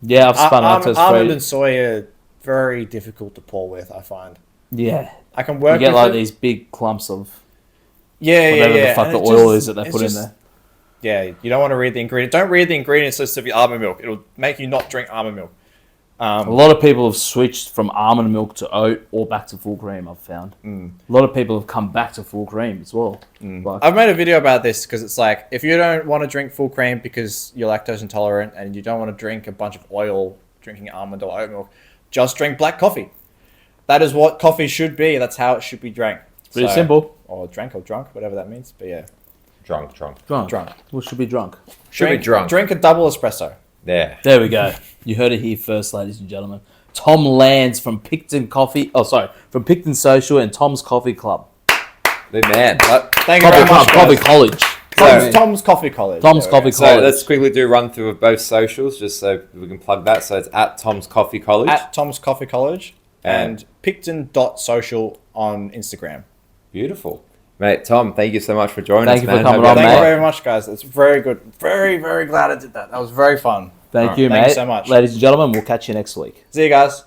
Yeah, I've spun lactose Almond free. and soy are very difficult to pour with. I find Yeah. I can work. You get with like it. these big clumps of whatever the fuck the oil is that they put in there. Yeah, you don't want to read the ingredients. Don't read the ingredients list of your almond milk. It'll make you not drink almond milk. A lot of people have switched from almond milk to oat or back to full cream, I've found. A lot of people have come back to full cream as well. Like, I've made a video about this because it's like, if you don't want to drink full cream because you're lactose intolerant and you don't want to drink a bunch of oil drinking almond or oat milk, just drink black coffee. That is what coffee should be. That's how it should be drank. pretty simple. Or drank or drunk, whatever that means. But yeah. Drunk. Drunk. Well, should be drunk. Should be drunk. Drink a double espresso. There. There we go. You heard it here first, ladies and gentlemen. Tom Lanz from Picton from Picton Social and Tom's Coffee Club. Good man. Thank you very Coffee much, Club, Coffee guys. College. Tom's Coffee College. Tom's There we Coffee go. So College. let's quickly do a run through of both socials just so we can plug that. So it's at Tom's Coffee College. At Tom's Coffee College And- and Picton.social on Instagram. Beautiful. Mate, Tom, thank you so much for joining Thank us, you for man. coming Hope on, you Thank have you mate. very much, guys. It's very good. Very, very glad I did that. That was very fun. Thank you, Thank mate. you so much. Ladies and gentlemen, we'll catch you next week. See you guys.